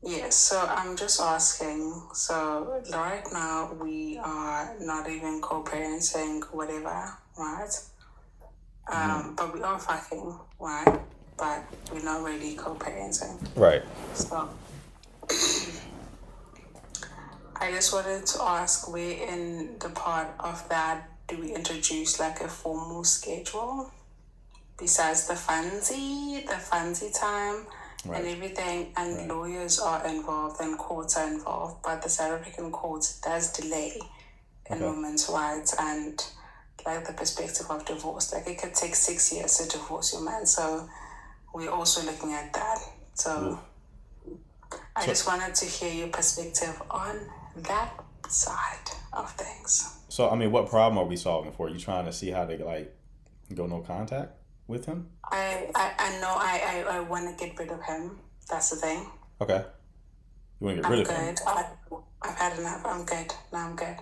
Yes, so I'm just asking. So right now we are not even co-parenting, whatever, right? But we are fucking, right? But we're not really co-parenting. Right. So I just wanted to ask, where in the part of that do we introduce like a formal schedule besides the fancy time Right. and everything, and lawyers are involved and courts are involved, but the South African courts does delay in Okay. women's rights and like the perspective of divorce. Like it could take 6 years to divorce your man. So we're also looking at that. So I just wanted to hear your perspective on that side of things. So, I mean, what problem are we solving for? You trying to see how to, like, go no contact with him? I know I want to get rid of him. That's the thing. Okay. You want to get I'm rid of him? good. I've had enough. I'm good. Now I'm good.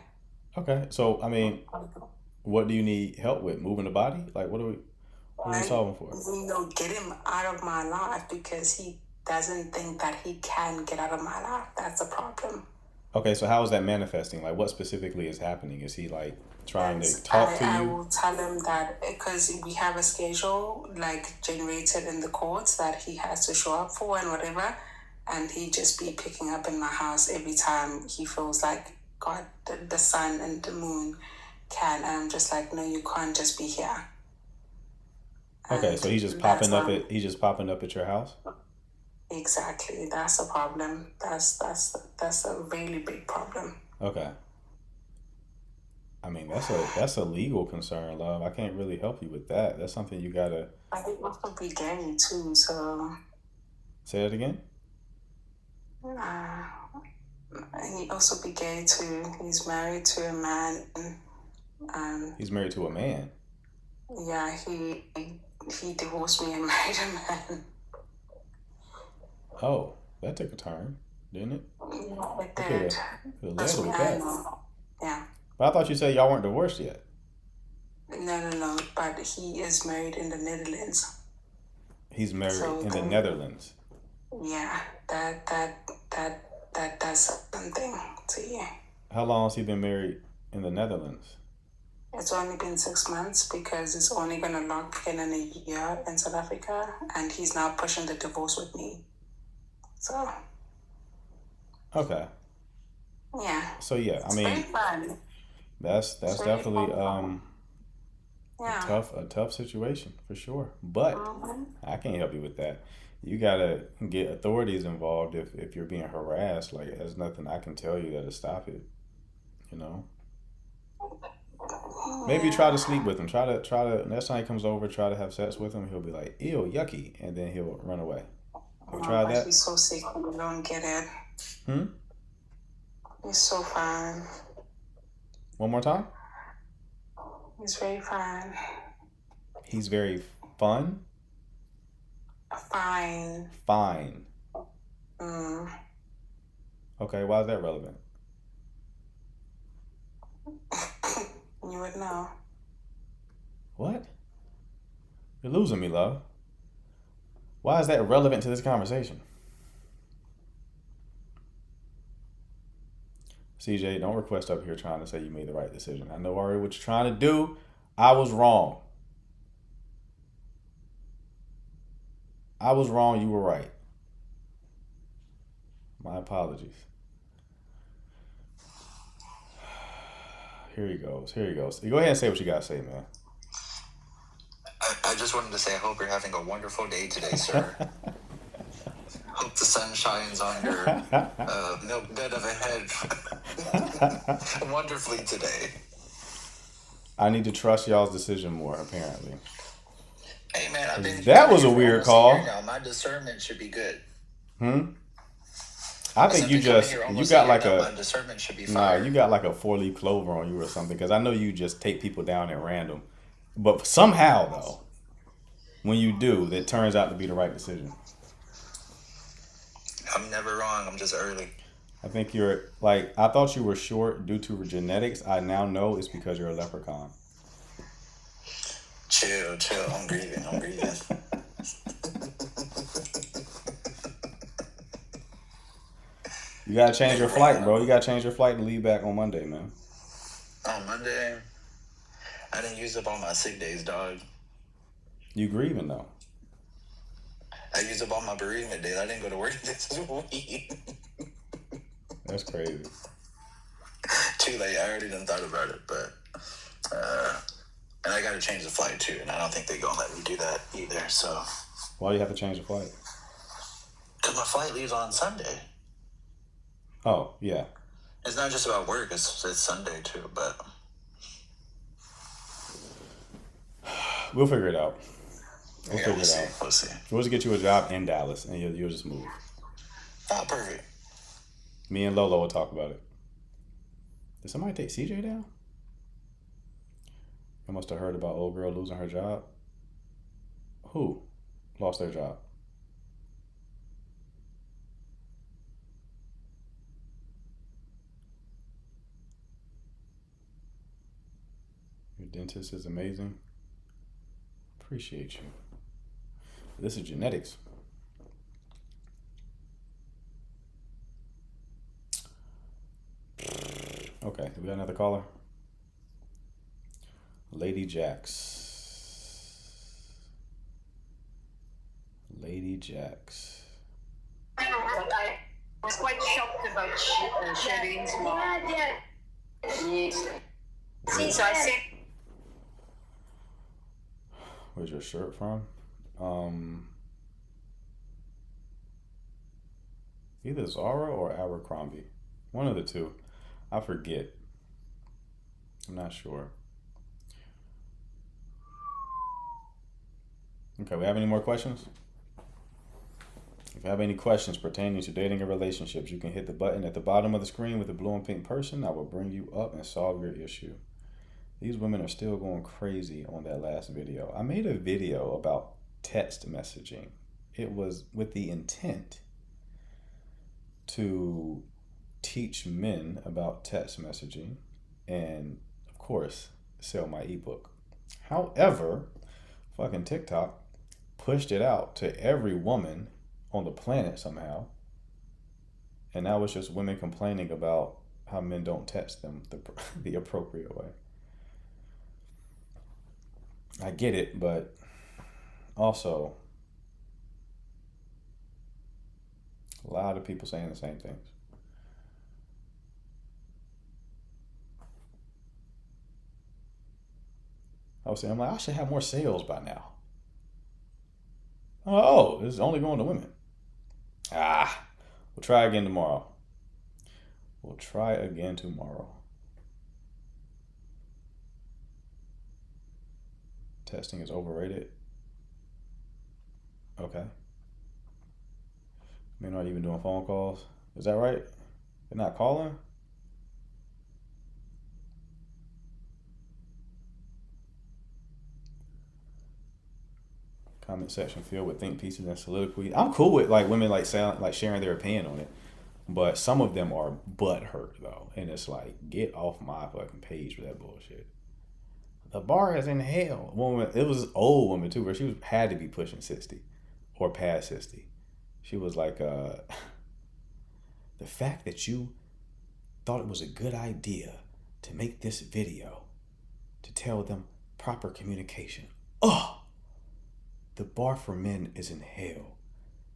Okay. So, I mean, what do you need help with? Moving the body? Like, what are we solving for? Get him out of my life because he doesn't think that he can get out of my life. That's a problem. Okay, so how is that manifesting? Like, what specifically is happening? Is he, like, trying to talk to I you? will tell him that because we have a schedule like generated in the courts that he has to show up for and whatever, and he just be picking up in my house every time he feels like God, the sun and the moon can, and I'm just like, no, you can't just be here. Okay, And so he's just that's popping up why- at your house? Exactly, that's a problem. That's a really big problem. Okay. I mean, that's a legal concern, love. I can't really help you with that. That's something you gotta I think also be gay too. So say it again. he also be gay too. He's married to a man. He's married to a man. Yeah, he divorced me and married a man. Oh, that took a turn, didn't it? Yeah, it Okay, did. Could've That's led with what I that. know. Yeah. But I thought you said y'all weren't divorced yet. No. But he is married in the Netherlands. He's married So in the then- Netherlands. Yeah, that does something to you. How long has he been married in the Netherlands? It's only been 6 months because it's only gonna lock in a year in South Africa, and he's now pushing the divorce with me. So Okay. yeah, So yeah, I it's very mean, fun. that's very definitely Yeah. a tough situation for sure. But Mhm. I can't help you with that. You gotta get authorities involved if you're being harassed. Like, there's nothing I can tell you that'll stop it. You know. Maybe try to sleep with him. Try to next time he comes over, try to have sex with him. He'll be like, ew, yucky, and then he'll run away. Have you tried But that? he's so sick, you don't get it. Hmm? He's so fine. One more time? He's very fine. He's very fun? Fine. Fine. Mm. Okay, why is that relevant? You would know. What? You're losing me, love. Why is that relevant to this conversation? CJ, don't request up here trying to say you made the right decision. I know already what you're trying to do. I was wrong. I was wrong. You were right. My apologies. Here he goes. Go ahead and say what you got to say, man. I just wanted to say I hope you're having a wonderful day today, sir. Hope the sun shines on your milk bed of a head wonderfully today. I need to trust y'all's decision more, apparently. Hey man, I've been That was a here for weird almost call. year now. My discernment should be good. I think you got like my discernment should be nah, fire. you got like a 4-leaf clover on you or something. Because I know you just take people down at random, but somehow though, when you do, that turns out to be the right decision. I'm never wrong. I'm just early. I think you're like, I thought you were short due to genetics. I now know it's because you're a leprechaun. Chill. I'm breathing. You gotta change your flight, bro. You gotta change your flight and leave back on Monday, man. On Monday, I didn't use up all my sick days, dog. You grieving though? I used up all my bereavement days. I didn't go to work this week. That's crazy. Too late. I already done thought about it, but and I got to change the flight too, and I don't think they're gonna let me do that either. So Why do you have to change the flight? because my flight leaves on Sunday. Oh, yeah. It's not just about work. It's Sunday too, but We'll figure it out. We'll yeah, figure we'll it see. out. We'll see. We'll just get you a job in Dallas and you'll just move. Oh, perfect. Me and Lolo will talk about it. Did somebody take CJ down? I must have heard about old girl losing her job. Who lost their job? Your dentist is amazing. Appreciate you. This is genetics. Okay, we got another caller. Lady Jax. Lady Jax. I was quite shocked about Sherine's mom. Yes. So I said, Where's your shirt from? Either Zara or Abercrombie. One of the two. I forget. I'm not sure. Okay, we have any more questions? If you have any questions pertaining to dating and relationships, you can hit the button at the bottom of the screen with the blue and pink person. I will bring you up and solve your issue. These women are still going crazy on that last video. I made a video about text messaging. It was with the intent to teach men about text messaging and, of course, sell my ebook. However, fucking TikTok pushed it out to every woman on the planet somehow. And now it's just women complaining about how men don't text them the appropriate way. I get it, but also a lot of people saying the same things. I was saying, I'm like, I should have more sales by now. Oh, this is only going to women. We'll try again tomorrow. Testing is overrated. Okay. Men aren't even doing phone calls. Is that right? They're not calling? Comment section filled with think pieces and soliloquy. I'm cool with like women like saying, like sharing their opinion on it, but some of them are butthurt though, and it's like, get off my fucking page for that bullshit. The bar is in hell. Woman, it was an old woman too, where she had to be pushing 60 or past 60. She was like, the fact that you thought it was a good idea to make this video to tell them proper communication. The bar for men is in hell.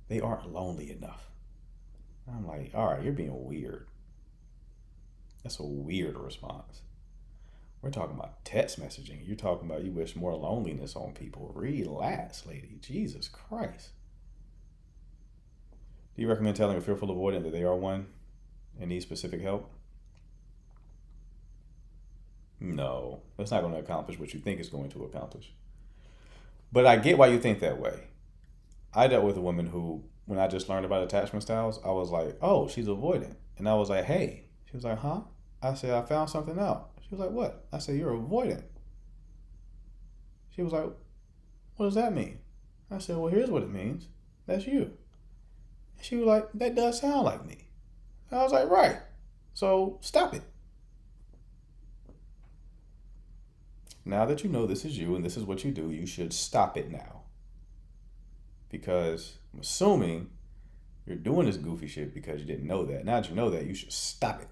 They aren't lonely enough. I'm like, all right, you're being weird. That's a weird response. We're talking about text messaging. You're talking about you wish more loneliness on people. Relax, lady. Jesus Christ. Do you recommend telling a fearful avoidant that they are one and need specific help? No, that's not going to accomplish what you think it's going to accomplish. But I get why you think that way. I dealt with a woman who, when I just learned about attachment styles, I was like, oh, she's avoidant. And I was like, hey. She was like, huh? I said, I found something out. She was like, what? I said, you're avoidant. She was like, what does that mean? I said, well, here's what it means. That's you. She was like, that does sound like me. I was like, right. So stop it. Now that you know this is you and this is what you do, you should stop it now. Because I'm assuming you're doing this goofy shit because you didn't know that. Now that you know that, you should stop it.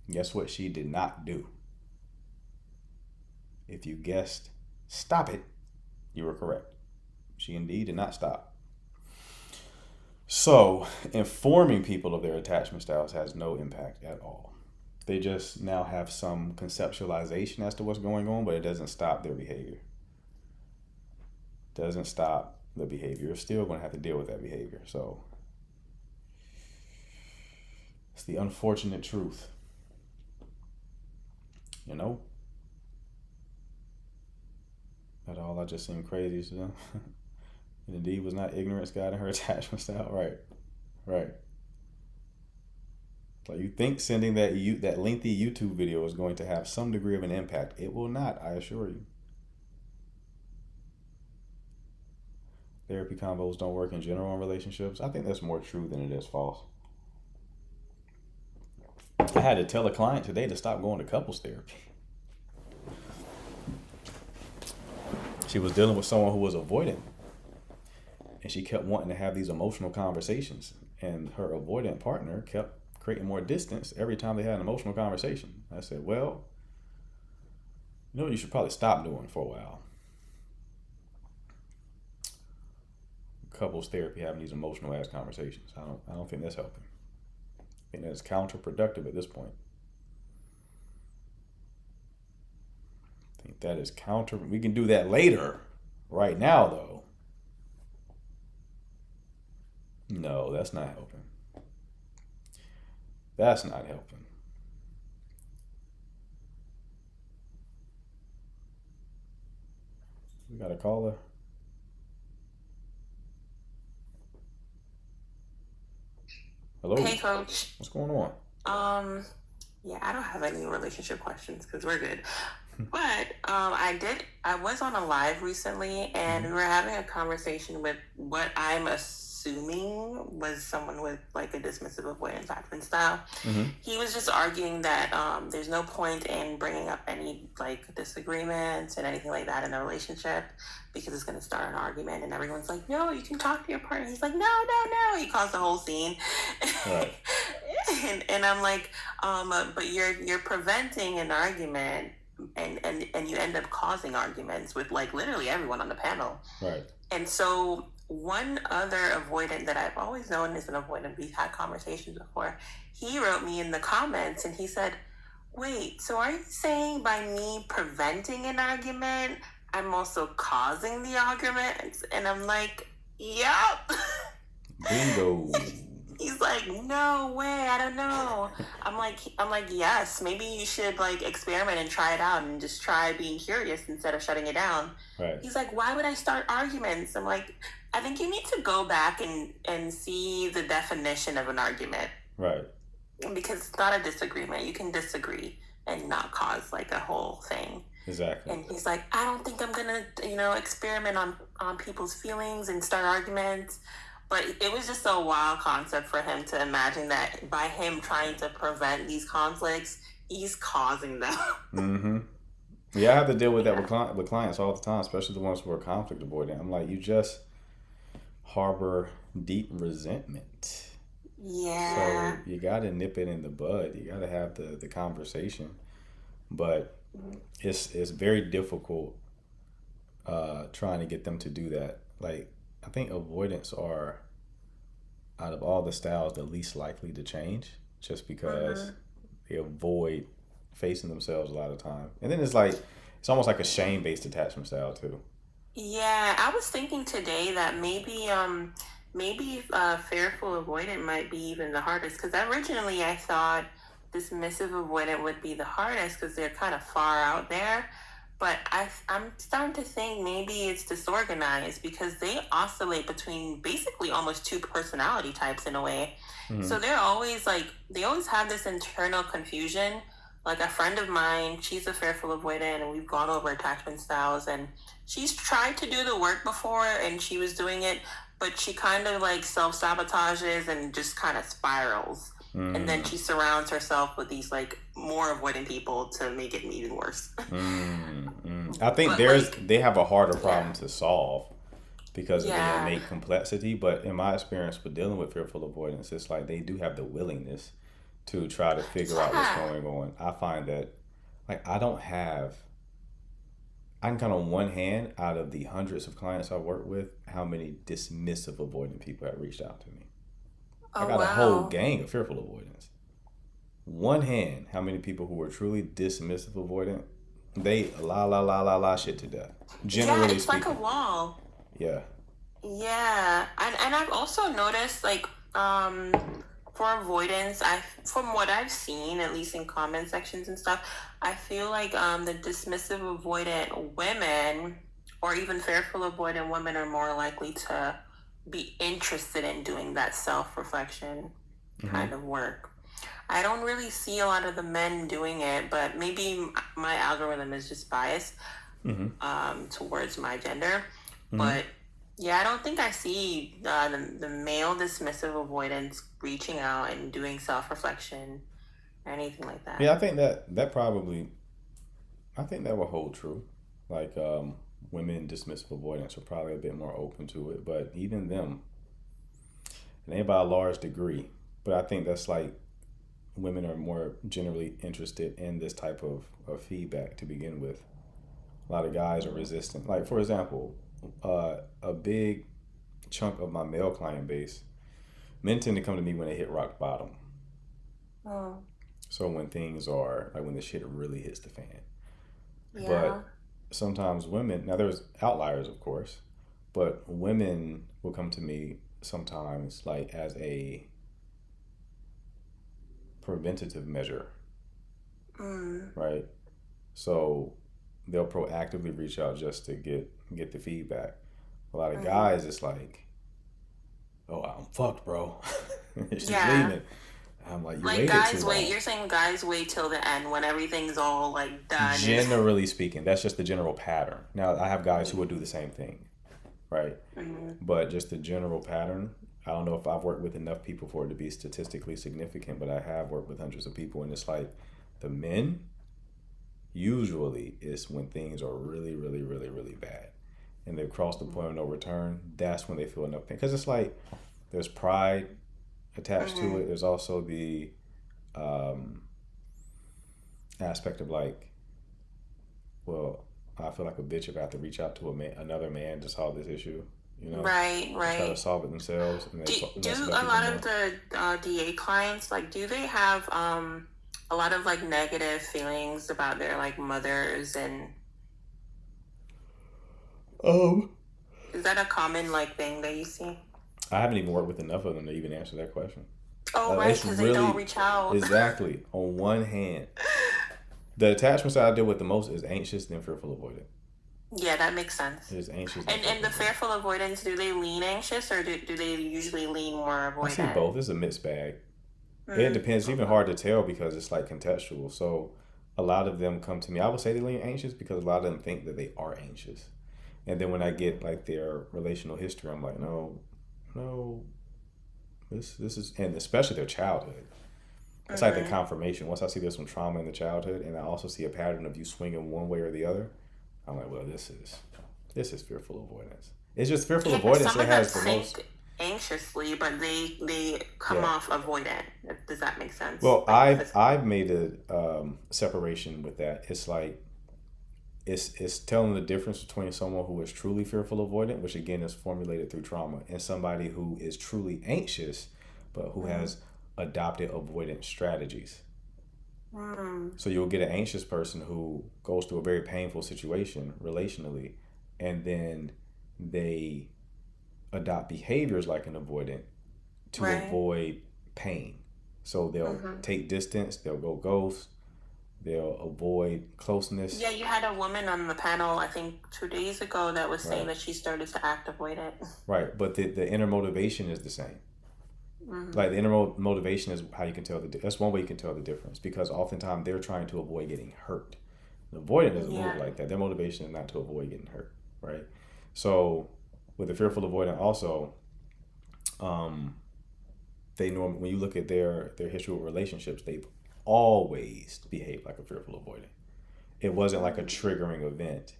Guess what she did not do? If you guessed stop it, you were correct. She indeed did not stop. So, informing people of their attachment styles has no impact at all. They just now have some conceptualization as to what's going on, but it doesn't stop their behavior. Doesn't stop the behavior. You're still going to have to deal with that behavior. So, it's the unfortunate truth. You know? That all I just seemed crazy to them. It indeed was not ignorance guiding her attachment style. Right. Right. Like, you think sending that lengthy YouTube video is going to have some degree of an impact. It will not, I assure you. Therapy combos don't work in general in relationships. I think that's more true than it is false. I had to tell a client today to stop going to couples therapy. She was dealing with someone who was avoidant. And she kept wanting to have these emotional conversations. And her avoidant partner kept creating more distance every time they had an emotional conversation. I said, well, you know what you should probably stop doing for a while? Couples therapy, having these emotional ass conversations. I don't think that's helping. I think that's counterproductive at this point. I think that is we can do that later. Right now, though, no, that's not helping. That's not helping. We got a caller. Hello. Hey, Coach. What's going on? Yeah, I don't have any relationship questions because we're good. But I was on a live recently, and we were having a conversation with what I'm assuming was someone with like a dismissive avoidant attachment style. Mm-hmm. He was just arguing that there's no point in bringing up any like disagreements and anything like that in a relationship because it's going to start an argument, and everyone's like, no, you can talk to your partner. He's like, no. He caused the whole scene. Right. and I'm like, but you're preventing an argument, and you end up causing arguments with like literally everyone on the panel. Right. And so one other avoidant that I've always known is an avoidant, we've had conversations before, he wrote me in the comments and he said, wait, so are you saying by me preventing an argument, I'm also causing the argument? And I'm like, yep. Bingo. He's like, no way, I don't know. I'm like, yes, maybe you should like experiment and try it out and just try being curious instead of shutting it down. Right. He's like, why would I start arguments? I'm like, I think you need to go back and see the definition of an argument. Right. Because it's not a disagreement. You can disagree and not cause like a whole thing. Exactly. And he's like, I don't think I'm gonna, experiment on people's feelings and start arguments. But it was just a wild concept for him to imagine that by him trying to prevent these conflicts, he's causing them. Mm-hmm. Yeah, I have to deal with that with clients all the time, especially the ones who are conflict avoidant. I'm like, you just harbor deep resentment. Yeah. So you got to nip it in the bud. You got to have the conversation. But it's very difficult trying to get them to do that. Like, I think avoidants are, out of all the styles, the least likely to change just because they avoid facing themselves a lot of time. And then it's almost like a shame-based attachment style too. Yeah, I was thinking today that maybe fearful avoidant might be even the hardest, because originally I thought dismissive avoidant would be the hardest because they're kind of far out there. But I'm starting to think maybe it's disorganized because they oscillate between basically almost two personality types in a way. Mm-hmm. So they always have this internal confusion. Like a friend of mine, she's a fearful avoidant, and we've gone over attachment styles, and she's tried to do the work before, and she was doing it, but she kind of like self-sabotages and just kind of spirals. And then she surrounds herself with these like more avoidant people to make it even worse. I think they have a harder problem to solve because of the innate complexity. But in my experience with dealing with fearful avoidance, it's like they do have the willingness to try to figure out what's going on. I find that like I can count on one hand out of the hundreds of clients I work with how many dismissive avoidant people have reached out to me. I got a whole gang of fearful avoidance. One hand, how many people who are truly dismissive avoidant, they la shit to death. Generally it's speaking. like a wall. Yeah. Yeah, and I've also noticed like for avoidance, from what I've seen, at least in comment sections and stuff, I feel like the dismissive avoidant women or even fearful avoidant women are more likely to be interested in doing that self-reflection kind of work. I don't really see a lot of the men doing it, but maybe my algorithm is just biased towards my gender. But yeah, I don't think I see the male dismissive avoidance reaching out and doing self-reflection or anything like that. Yeah, I think that will hold true. Like women dismissive avoidance are probably a bit more open to it, but even them, it ain't by a large degree. But I think that's like women are more generally interested in this type of feedback to begin with. A lot of guys are resistant. Like for example, a big chunk of my male client base, men tend to come to me when they hit rock bottom. So when things are like when the shit really hits the fan. Yeah. But sometimes women, now there's outliers of course, but women will come to me sometimes like as a preventative measure, right? So they'll proactively reach out just to get the feedback. A lot of guys, it's like, oh, I'm fucked, bro. She's leaving. I'm like, you waited guys too wait. long. You're saying guys wait till the end when everything's all like done. Generally speaking, that's just the general pattern. Now, I have guys who will do the same thing, right? But just the general pattern. I don't know if I've worked with enough people for it to be statistically significant, but I have worked with hundreds of people, and it's like the men usually is when things are really, really, really, really bad, and they've crossed the point of no return. That's when they feel enough pain, because it's like there's pride attached to it. There's also the aspect of like, well, I feel like a bitch if I have to reach out to another man to solve this issue. You know, right. Try to solve it themselves. And do a lot of the DA clients do they have a lot of like negative feelings about their like mothers and? Is that a common like thing that you see? I haven't even worked with enough of them to even answer that question. Oh, right, because they don't reach out. Exactly. On one hand, the attachments that I deal with the most is anxious and fearful avoidant. Yeah, that makes sense. It's anxious. And the fearful avoidance, do they lean anxious or do they usually lean more avoidant? I see both. It's a mixed bag. It depends. It's even hard to tell because it's like contextual. So a lot of them come to me. I would say they lean anxious because a lot of them think that they are anxious. And then when I get like their relational history, I'm like, no, this is, and especially their childhood. It's like the confirmation. Once I see there's some trauma in the childhood, and I also see a pattern of you swinging one way or the other, I'm like, well, this is fearful avoidance. It's just fearful avoidance that has the most anxiously, but they come off avoidant. Does that make sense? Well, I've made a separation with that. It's like it's telling the difference between someone who is truly fearful avoidant, which again is formulated through trauma, and somebody who is truly anxious, but who has adopted avoidant strategies. So you'll get an anxious person who goes through a very painful situation relationally, and then they adopt behaviors like an avoidant to avoid pain. So they'll take distance, they'll go ghost, they'll avoid closeness. Yeah, you had a woman on the panel, I think 2 days ago, that was saying that she started to act avoidant. Right, but the inner motivation is the same. Like the inner motivation is how you can tell that's one way you can tell the difference, because oftentimes they're trying to avoid getting hurt. The avoidant doesn't move like that. Their motivation is not to avoid getting hurt, right? So with the fearful avoidant also, they normally, when you look at their history with relationships, they've always behaved like a fearful avoidant. It wasn't like a triggering event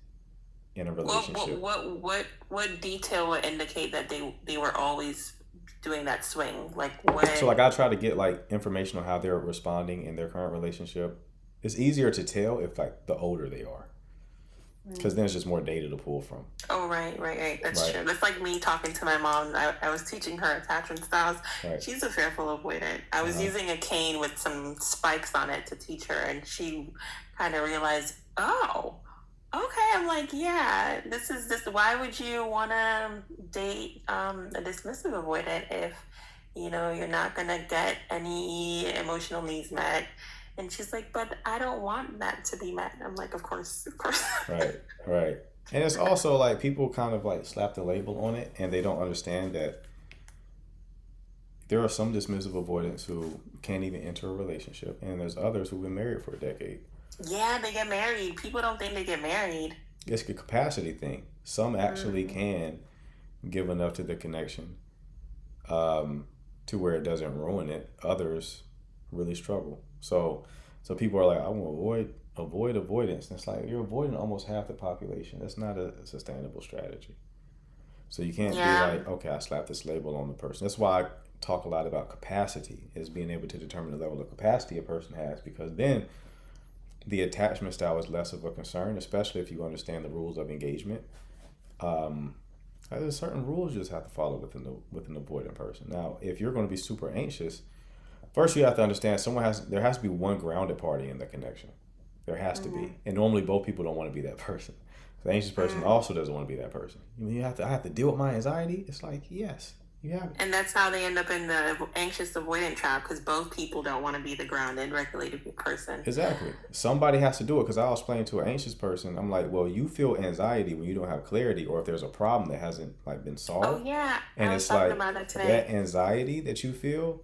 in a relationship. What detail would indicate that they were always doing that swing? Like what? So like I try to get like information on how they're responding in their current relationship. It's easier to tell if like the older they are, because then it's just more data to pull from. Oh, right. That's true. That's like me talking to my mom. I was teaching her attachment styles. Right. She's a fearful avoidant. I was using a cane with some spikes on it to teach her, and she kind of realized, oh, okay. I'm like, yeah, this is this. Why would you want to date a dismissive avoidant if, you're not going to get any emotional needs met? And she's like, but I don't want that to be met. I'm like, of course. Right. And it's also like people kind of like slap the label on it, and they don't understand that there are some dismissive avoidants who can't even enter a relationship, and there's others who've been married for a decade. Yeah, they get married. People don't think they get married. It's a capacity thing. Some actually can give enough to the connection to where it doesn't ruin it. Others really struggle. So people are like, I want to avoid avoidance. And it's like, you're avoiding almost half the population. That's not a sustainable strategy. So you can't be like, okay, I slap this label on the person. That's why I talk a lot about capacity, is being able to determine the level of capacity a person has, because then the attachment style is less of a concern, especially if you understand the rules of engagement. There's certain rules you just have to follow with an avoidant person. Now, if you're going to be super anxious, first you have to understand there has to be one grounded party in the connection. There has to be. And normally both people don't want to be that person. The anxious person also doesn't want to be that person. I have to deal with my anxiety. It's like, yes, you have it. And that's how they end up in the anxious avoidant trap, because both people don't want to be the grounded, regulated person. Exactly. Somebody has to do it, because I'll explain to an anxious person, I'm like, well, you feel anxiety when you don't have clarity, or if there's a problem that hasn't like been solved. Oh yeah, and I was it's talking like about that today. That anxiety that you feel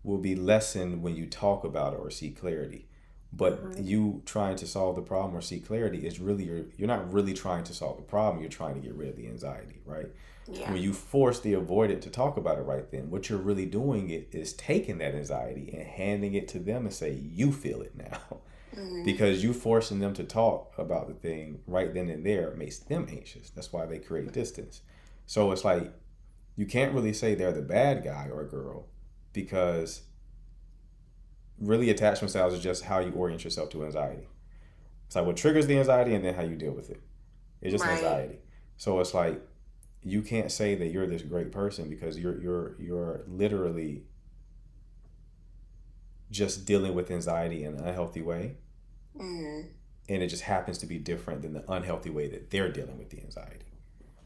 will be lessened when you talk about it or seek clarity. But you trying to solve the problem or seek clarity is really you're not really trying to solve the problem. You're trying to get rid of the anxiety, right? Yeah. When you force the avoidant to talk about it right then, what you're really doing is taking that anxiety and handing it to them and say, you feel it now. Because you forcing them to talk about the thing right then and there makes them anxious. That's why they create distance. So it's like, you can't really say they're the bad guy or girl, because really attachment styles is just how you orient yourself to anxiety. It's like what triggers the anxiety and then how you deal with it. It's just anxiety. So it's like, you can't say that you're this great person, because you're literally just dealing with anxiety in an unhealthy way. And it just happens to be different than the unhealthy way that they're dealing with the anxiety.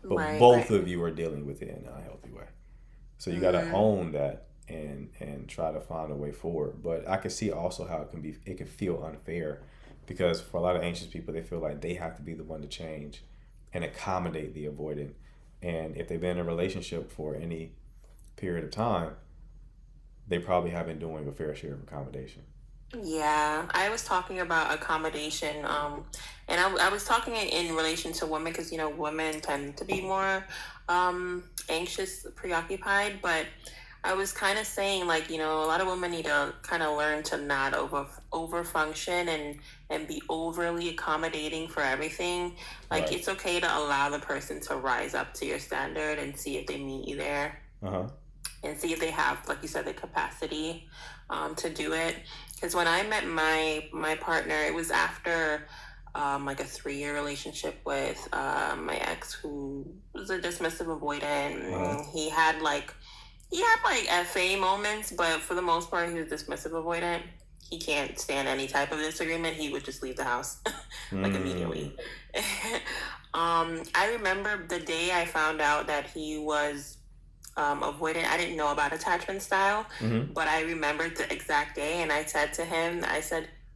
But both of you are dealing with it in an unhealthy way. So you got to own that and try to find a way forward. But I can see also how it can feel unfair, because for a lot of anxious people, they feel like they have to be the one to change and accommodate the avoidant. And if they've been in a relationship for any period of time, they probably haven't been doing a fair share of accommodation. Yeah, I was talking about accommodation, and I was talking in relation to women, because women tend to be more anxious, preoccupied, but I was kind of saying, like, a lot of women need to kind of learn to not over function and be overly accommodating for everything. Like, it's okay to allow the person to rise up to your standard and see if they meet you there. And see if they have, like you said, the capacity to do it. Because when I met my partner, it was after like a 3-year relationship with my ex, who was a dismissive avoidant. He had like FA moments, but for the most part, he was dismissive avoidant. He can't stand any type of disagreement. He would just leave the house like immediately. I remember the day I found out that he was avoidant. I didn't know about attachment style, but I remembered the exact day, and I said to him,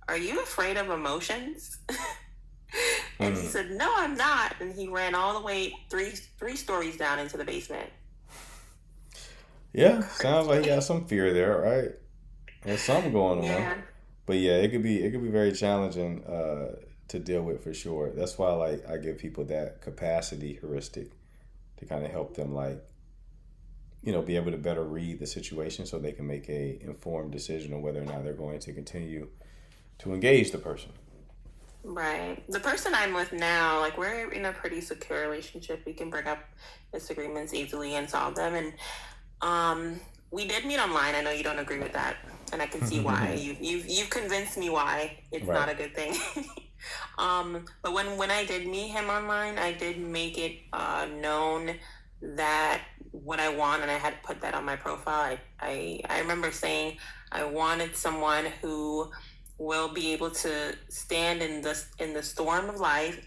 "Are you afraid of emotions?" And he said, "No, I'm not." And he ran all the way three stories down into the basement. Yeah, sounds like he got some fear there, right? There's something going on. Yeah. But yeah, it could be very challenging to deal with, for sure. That's why I give people that capacity heuristic to kind of help them be able to better read the situation so they can make a informed decision on whether or not they're going to continue to engage the person. Right. The person I'm with now, like, we're in a pretty secure relationship. We can bring up disagreements easily and solve them. And we did meet online. I know you don't agree with that, and I can see why. You've convinced me why it's Right. not a good thing. But when I did meet him online, I did make it known that what I want, and I had put that on my profile. I remember saying I wanted someone who will be able to stand in the storm of life,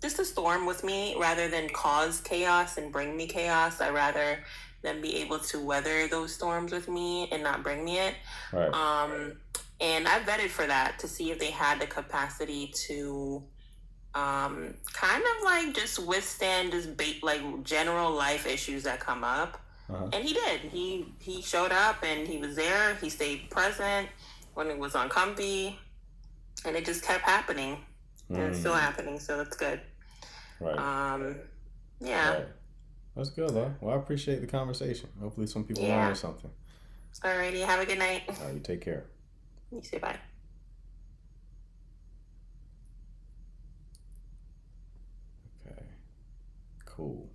just the storm with me, rather than cause chaos and bring me chaos. I rather them be able to weather those storms with me and not bring me it. Right. And I vetted for that to see if they had the capacity to kind of like just withstand this like general life issues that come up. And he did. He showed up and he was there. He stayed present when it was uncomfy, and it just kept happening. And it's still happening, so that's good. Right. Yeah. Right. That's good, though. Well, I appreciate the conversation. Hopefully some people learn something. Alrighty, have a good night. You take care. You say bye. Okay. Cool.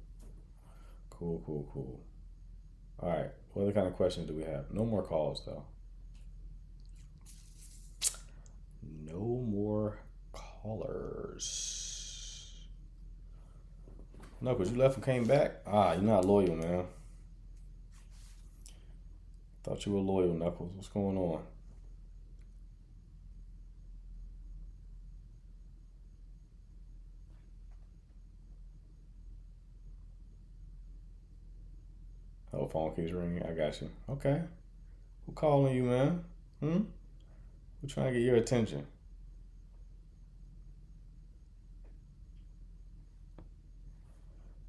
All right. What other kind of questions do we have? No more calls, though. No more callers. No, because you left and came back? You're not loyal, man. Thought you were loyal, Knuckles. What's going on? Oh, phone keeps ringing. I got you. Okay. Who calling you, man? We're trying to get your attention.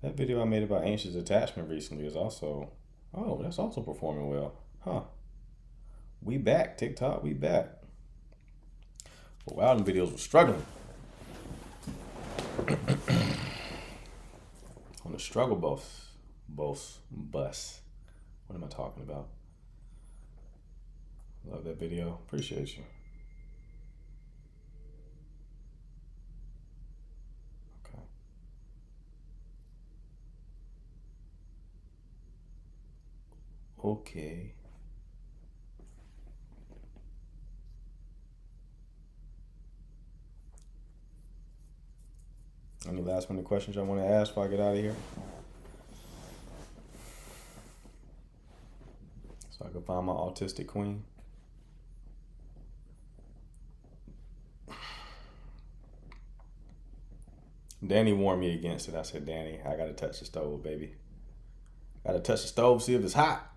That video I made about anxious attachment recently is also, that's also performing well. Huh. We back, TikTok, we back. For a while, them videos were struggling. On the struggle bus. What am I talking about? Love that video. Appreciate you. Okay. Okay. Any last minute questions I want to ask before I get out of here? So I can find my autistic queen. Danny warned me against it. I said, Danny, I gotta touch the stove, baby. Gotta touch the stove, see if it's hot.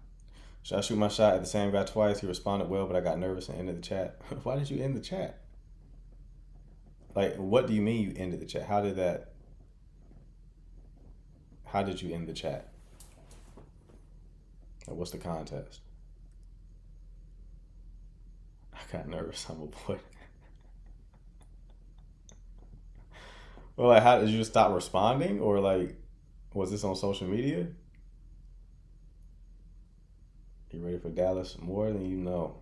Should I shoot my shot at the same guy twice? He responded well, but I got nervous and ended the chat. Why did you end the chat? Like, what do you mean you ended the chat? How did you end the chat? Like, what's the context? I got nervous. I'm a boy. Well, like, how did you just stop responding? Or, like, was this on social media? You ready for Dallas? More than you know.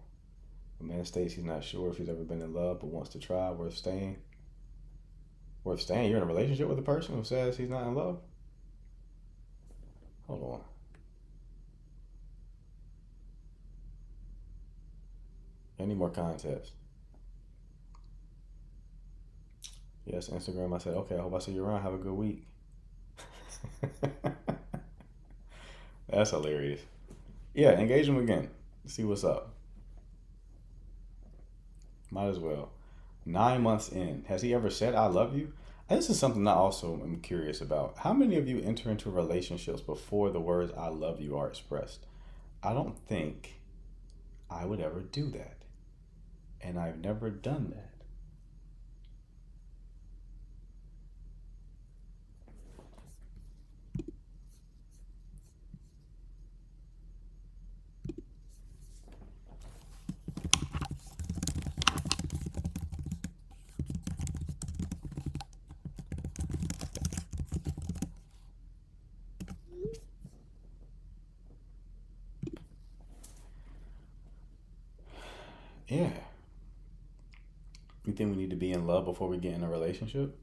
A man states he's not sure if he's ever been in love, but wants to try. Worth staying? Worth staying? You're in a relationship with a person who says he's not in love? Hold on. Any more context? Yes, Instagram. I said, okay, I hope I see you around. Have a good week. That's hilarious. Yeah, engage him again. See what's up. Might as well. 9 months in. Has he ever said, I love you? This is something I also am curious about. How many of you enter into relationships before the words I love you are expressed? I don't think I would ever do that. And I've never done that. Yeah. You think we need to be in love before we get in a relationship?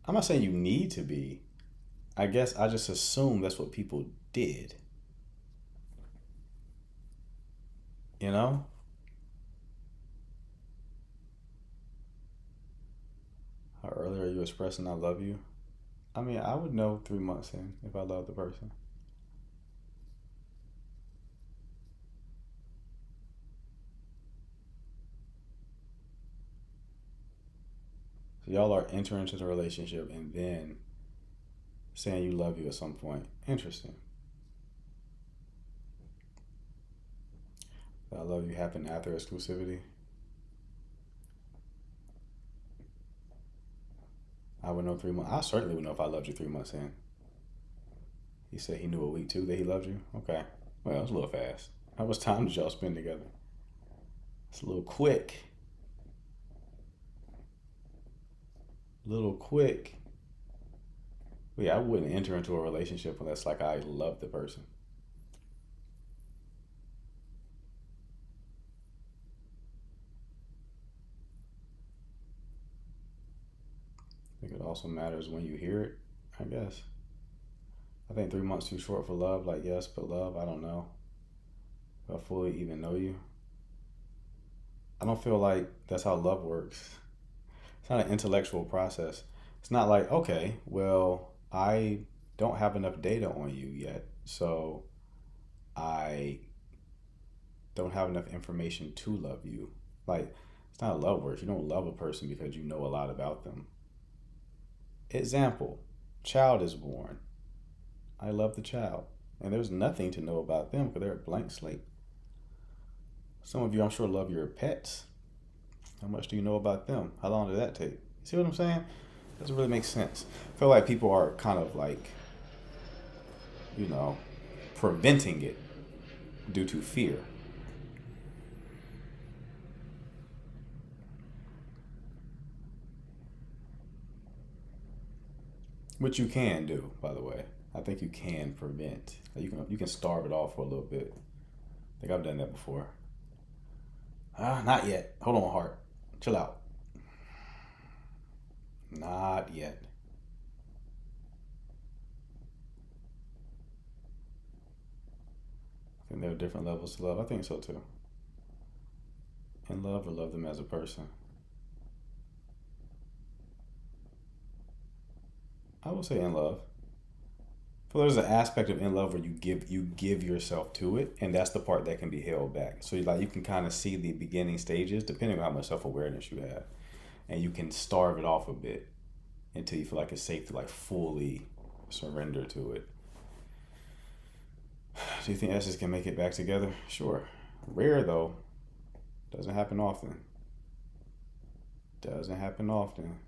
I'm not saying you need to be. I guess I just assume that's what people did. You know? How early are you expressing I love you? I mean, I would know 3 months in if I love the person. So y'all are entering into the relationship and then saying you love you at some point. Interesting. I love you happened after exclusivity. I would know 3 months. I certainly would know if I loved you 3 months in. He said he knew a week too that he loved you. Okay. Well, it's a little fast. How much time did y'all spend together? It's a little quick. Little quick. But yeah, I wouldn't enter into a relationship unless like I love the person. I think it also matters when you hear it, I guess. I think 3 months too short for love. Like, yes, but love, I don't know if I fully even know you. I don't feel like that's how love works. It's not an intellectual process. It's not like, okay, well, I don't have enough data on you yet, so I don't have enough information to love you. Like, it's not how love works. You don't love a person because you know a lot about them. Example, child is born. I love the child. And there's nothing to know about them because they're a blank slate. Some of you, I'm sure, love your pets. How much do you know about them? How long did that take? See what I'm saying? Doesn't really make sense. I feel like people are kind of like, you know, preventing it due to fear. Which you can do, by the way. I think you can prevent. You can starve it off for a little bit. I think I've done that before. Not yet. Hold on, heart. Chill out. Not yet. I think there are different levels to love. I think so too. In love or love them as a person. I would say in love. So there's an aspect of in love where you give yourself to it, and that's the part that can be held back. So you can kind of see the beginning stages depending on how much self-awareness you have, and you can starve it off a bit until you feel like it's safe to like fully surrender to it. Do you think S's can make it back together? Sure. Rare though. Doesn't happen often. Doesn't happen often.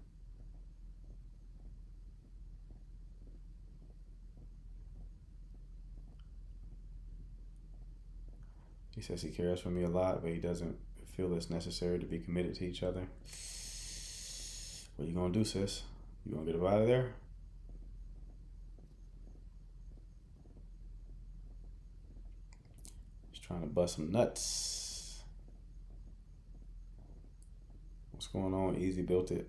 He says he cares for me a lot, but he doesn't feel it's necessary to be committed to each other. What you gonna do, sis? You gonna get him out of there? Just trying to bust some nuts. What's going on? Easy built it.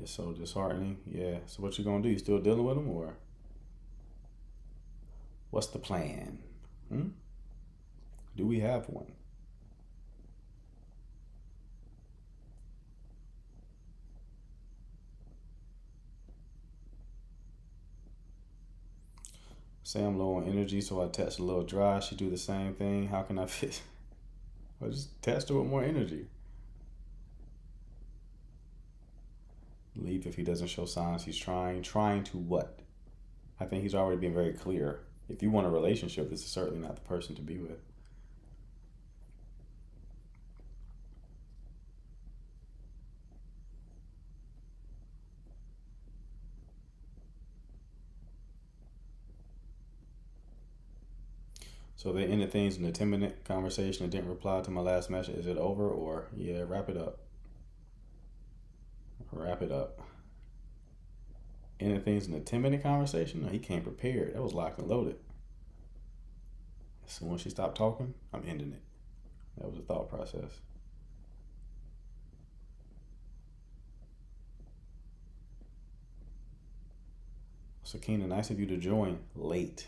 It's so disheartening. Yeah. So what you gonna do? You still dealing with him, or what's the plan? Do we have one? Say I'm low on energy, so I text a little dry. She do the same thing. How can I fit? Well, just text her with more energy. Leave if he doesn't show signs he's trying. Trying to what? I think he's already been very clear. If you want a relationship, this is certainly not the person to be with. So they ended things in a 10-minute conversation and didn't reply to my last message. Is it over, or yeah, wrap it up. Wrap it up. ending things in a 10-minute conversation? No, he came prepared. That was locked and loaded. As soon as she stopped talking, I'm ending it. That was the thought process. Sakina, nice of you to join late.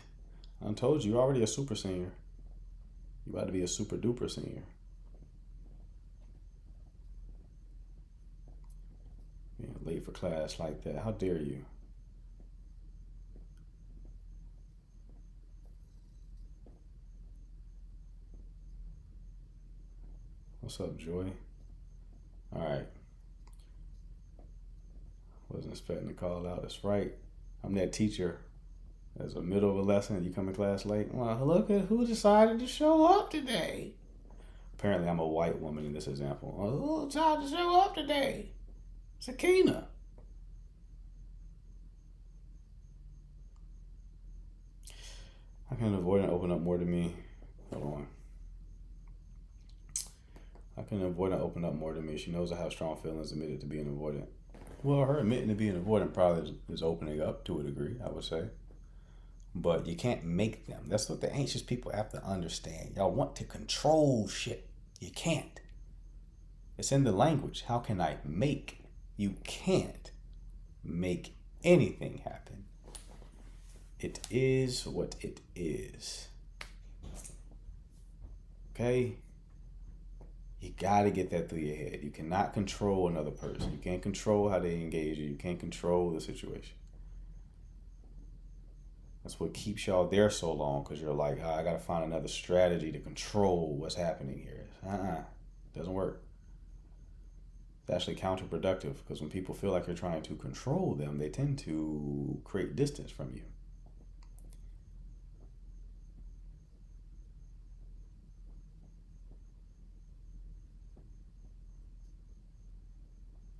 I told you, you're already a super senior. You about to be a super duper senior. Being late for class like that. How dare you? What's up, Joy? All right. Wasn't expecting to call out. That's right. I'm that teacher. As a middle of a lesson, you come in class late. Well, look at who decided to show up today. Apparently, I'm a white woman in this example. Who decided to show up today? Sakina. I can avoid and open up more to me. Hold on. I can avoid and open up more to me. She knows I have strong feelings admitted to being avoidant. Well, her admitting to being avoidant probably is opening up to a degree, I would say. But you can't make them. That's what the anxious people have to understand. Y'all want to control shit. You can't. It's in the language. How can I make? You can't make anything happen. It is what it is. Okay? You got to get that through your head. You cannot control another person. You can't control how they engage you. You can't control the situation. That's what keeps y'all there so long, because you're like, I got to find another strategy to control what's happening here. Doesn't work. It's actually counterproductive, because when people feel like you're trying to control them, they tend to create distance from you.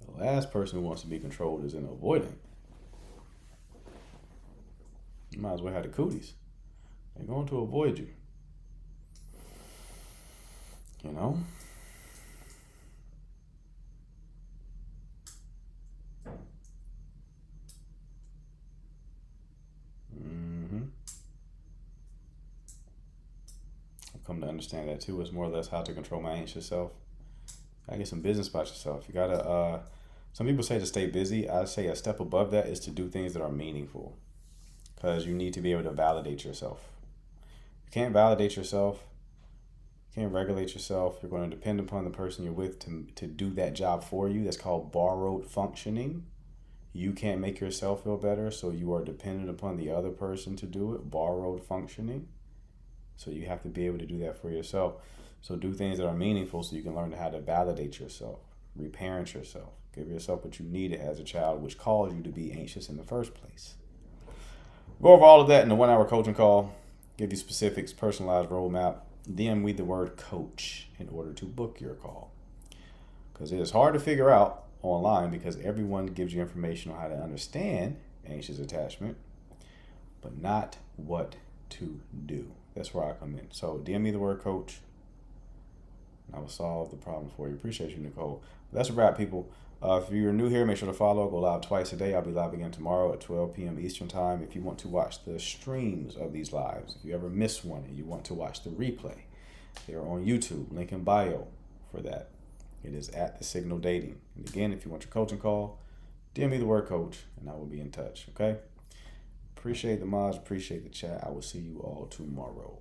The last person who wants to be controlled is an avoidant. You might as well have the cooties. They're going to avoid you. You know? I've come to understand that too. It's more or less how to control my anxious self. I get some business about yourself. You gotta, some people say to stay busy. I say a step above that is to do things that are meaningful. Because you need to be able to validate yourself. You can't validate yourself. You can't regulate yourself. You're going to depend upon the person you're with to do that job for you. That's called borrowed functioning. You can't make yourself feel better, so you are dependent upon the other person to do it. Borrowed functioning. So you have to be able to do that for yourself. So do things that are meaningful so you can learn how to validate yourself. Reparent yourself. Give yourself what you needed as a child, which caused you to be anxious in the first place. Go over all of that in the 1-hour coaching call. Give you specifics, personalized roadmap. DM me the word coach in order to book your call. Because it is hard to figure out online because everyone gives you information on how to understand anxious attachment, but not what to do. That's where I come in. So DM me the word coach, and I will solve the problem for you. Appreciate you, Nicole. That's a wrap, people. If you're new here, make sure to follow. Go live twice a day. I'll be live again tomorrow at 12 p.m. Eastern Time. If you want to watch the streams of these lives, if you ever miss one and you want to watch the replay, they're on YouTube. Link in bio for that. It is at The Signal Dating. And again, if you want your coaching call, DM me the word coach, and I will be in touch. Okay? Appreciate the mods. Appreciate the chat. I will see you all tomorrow.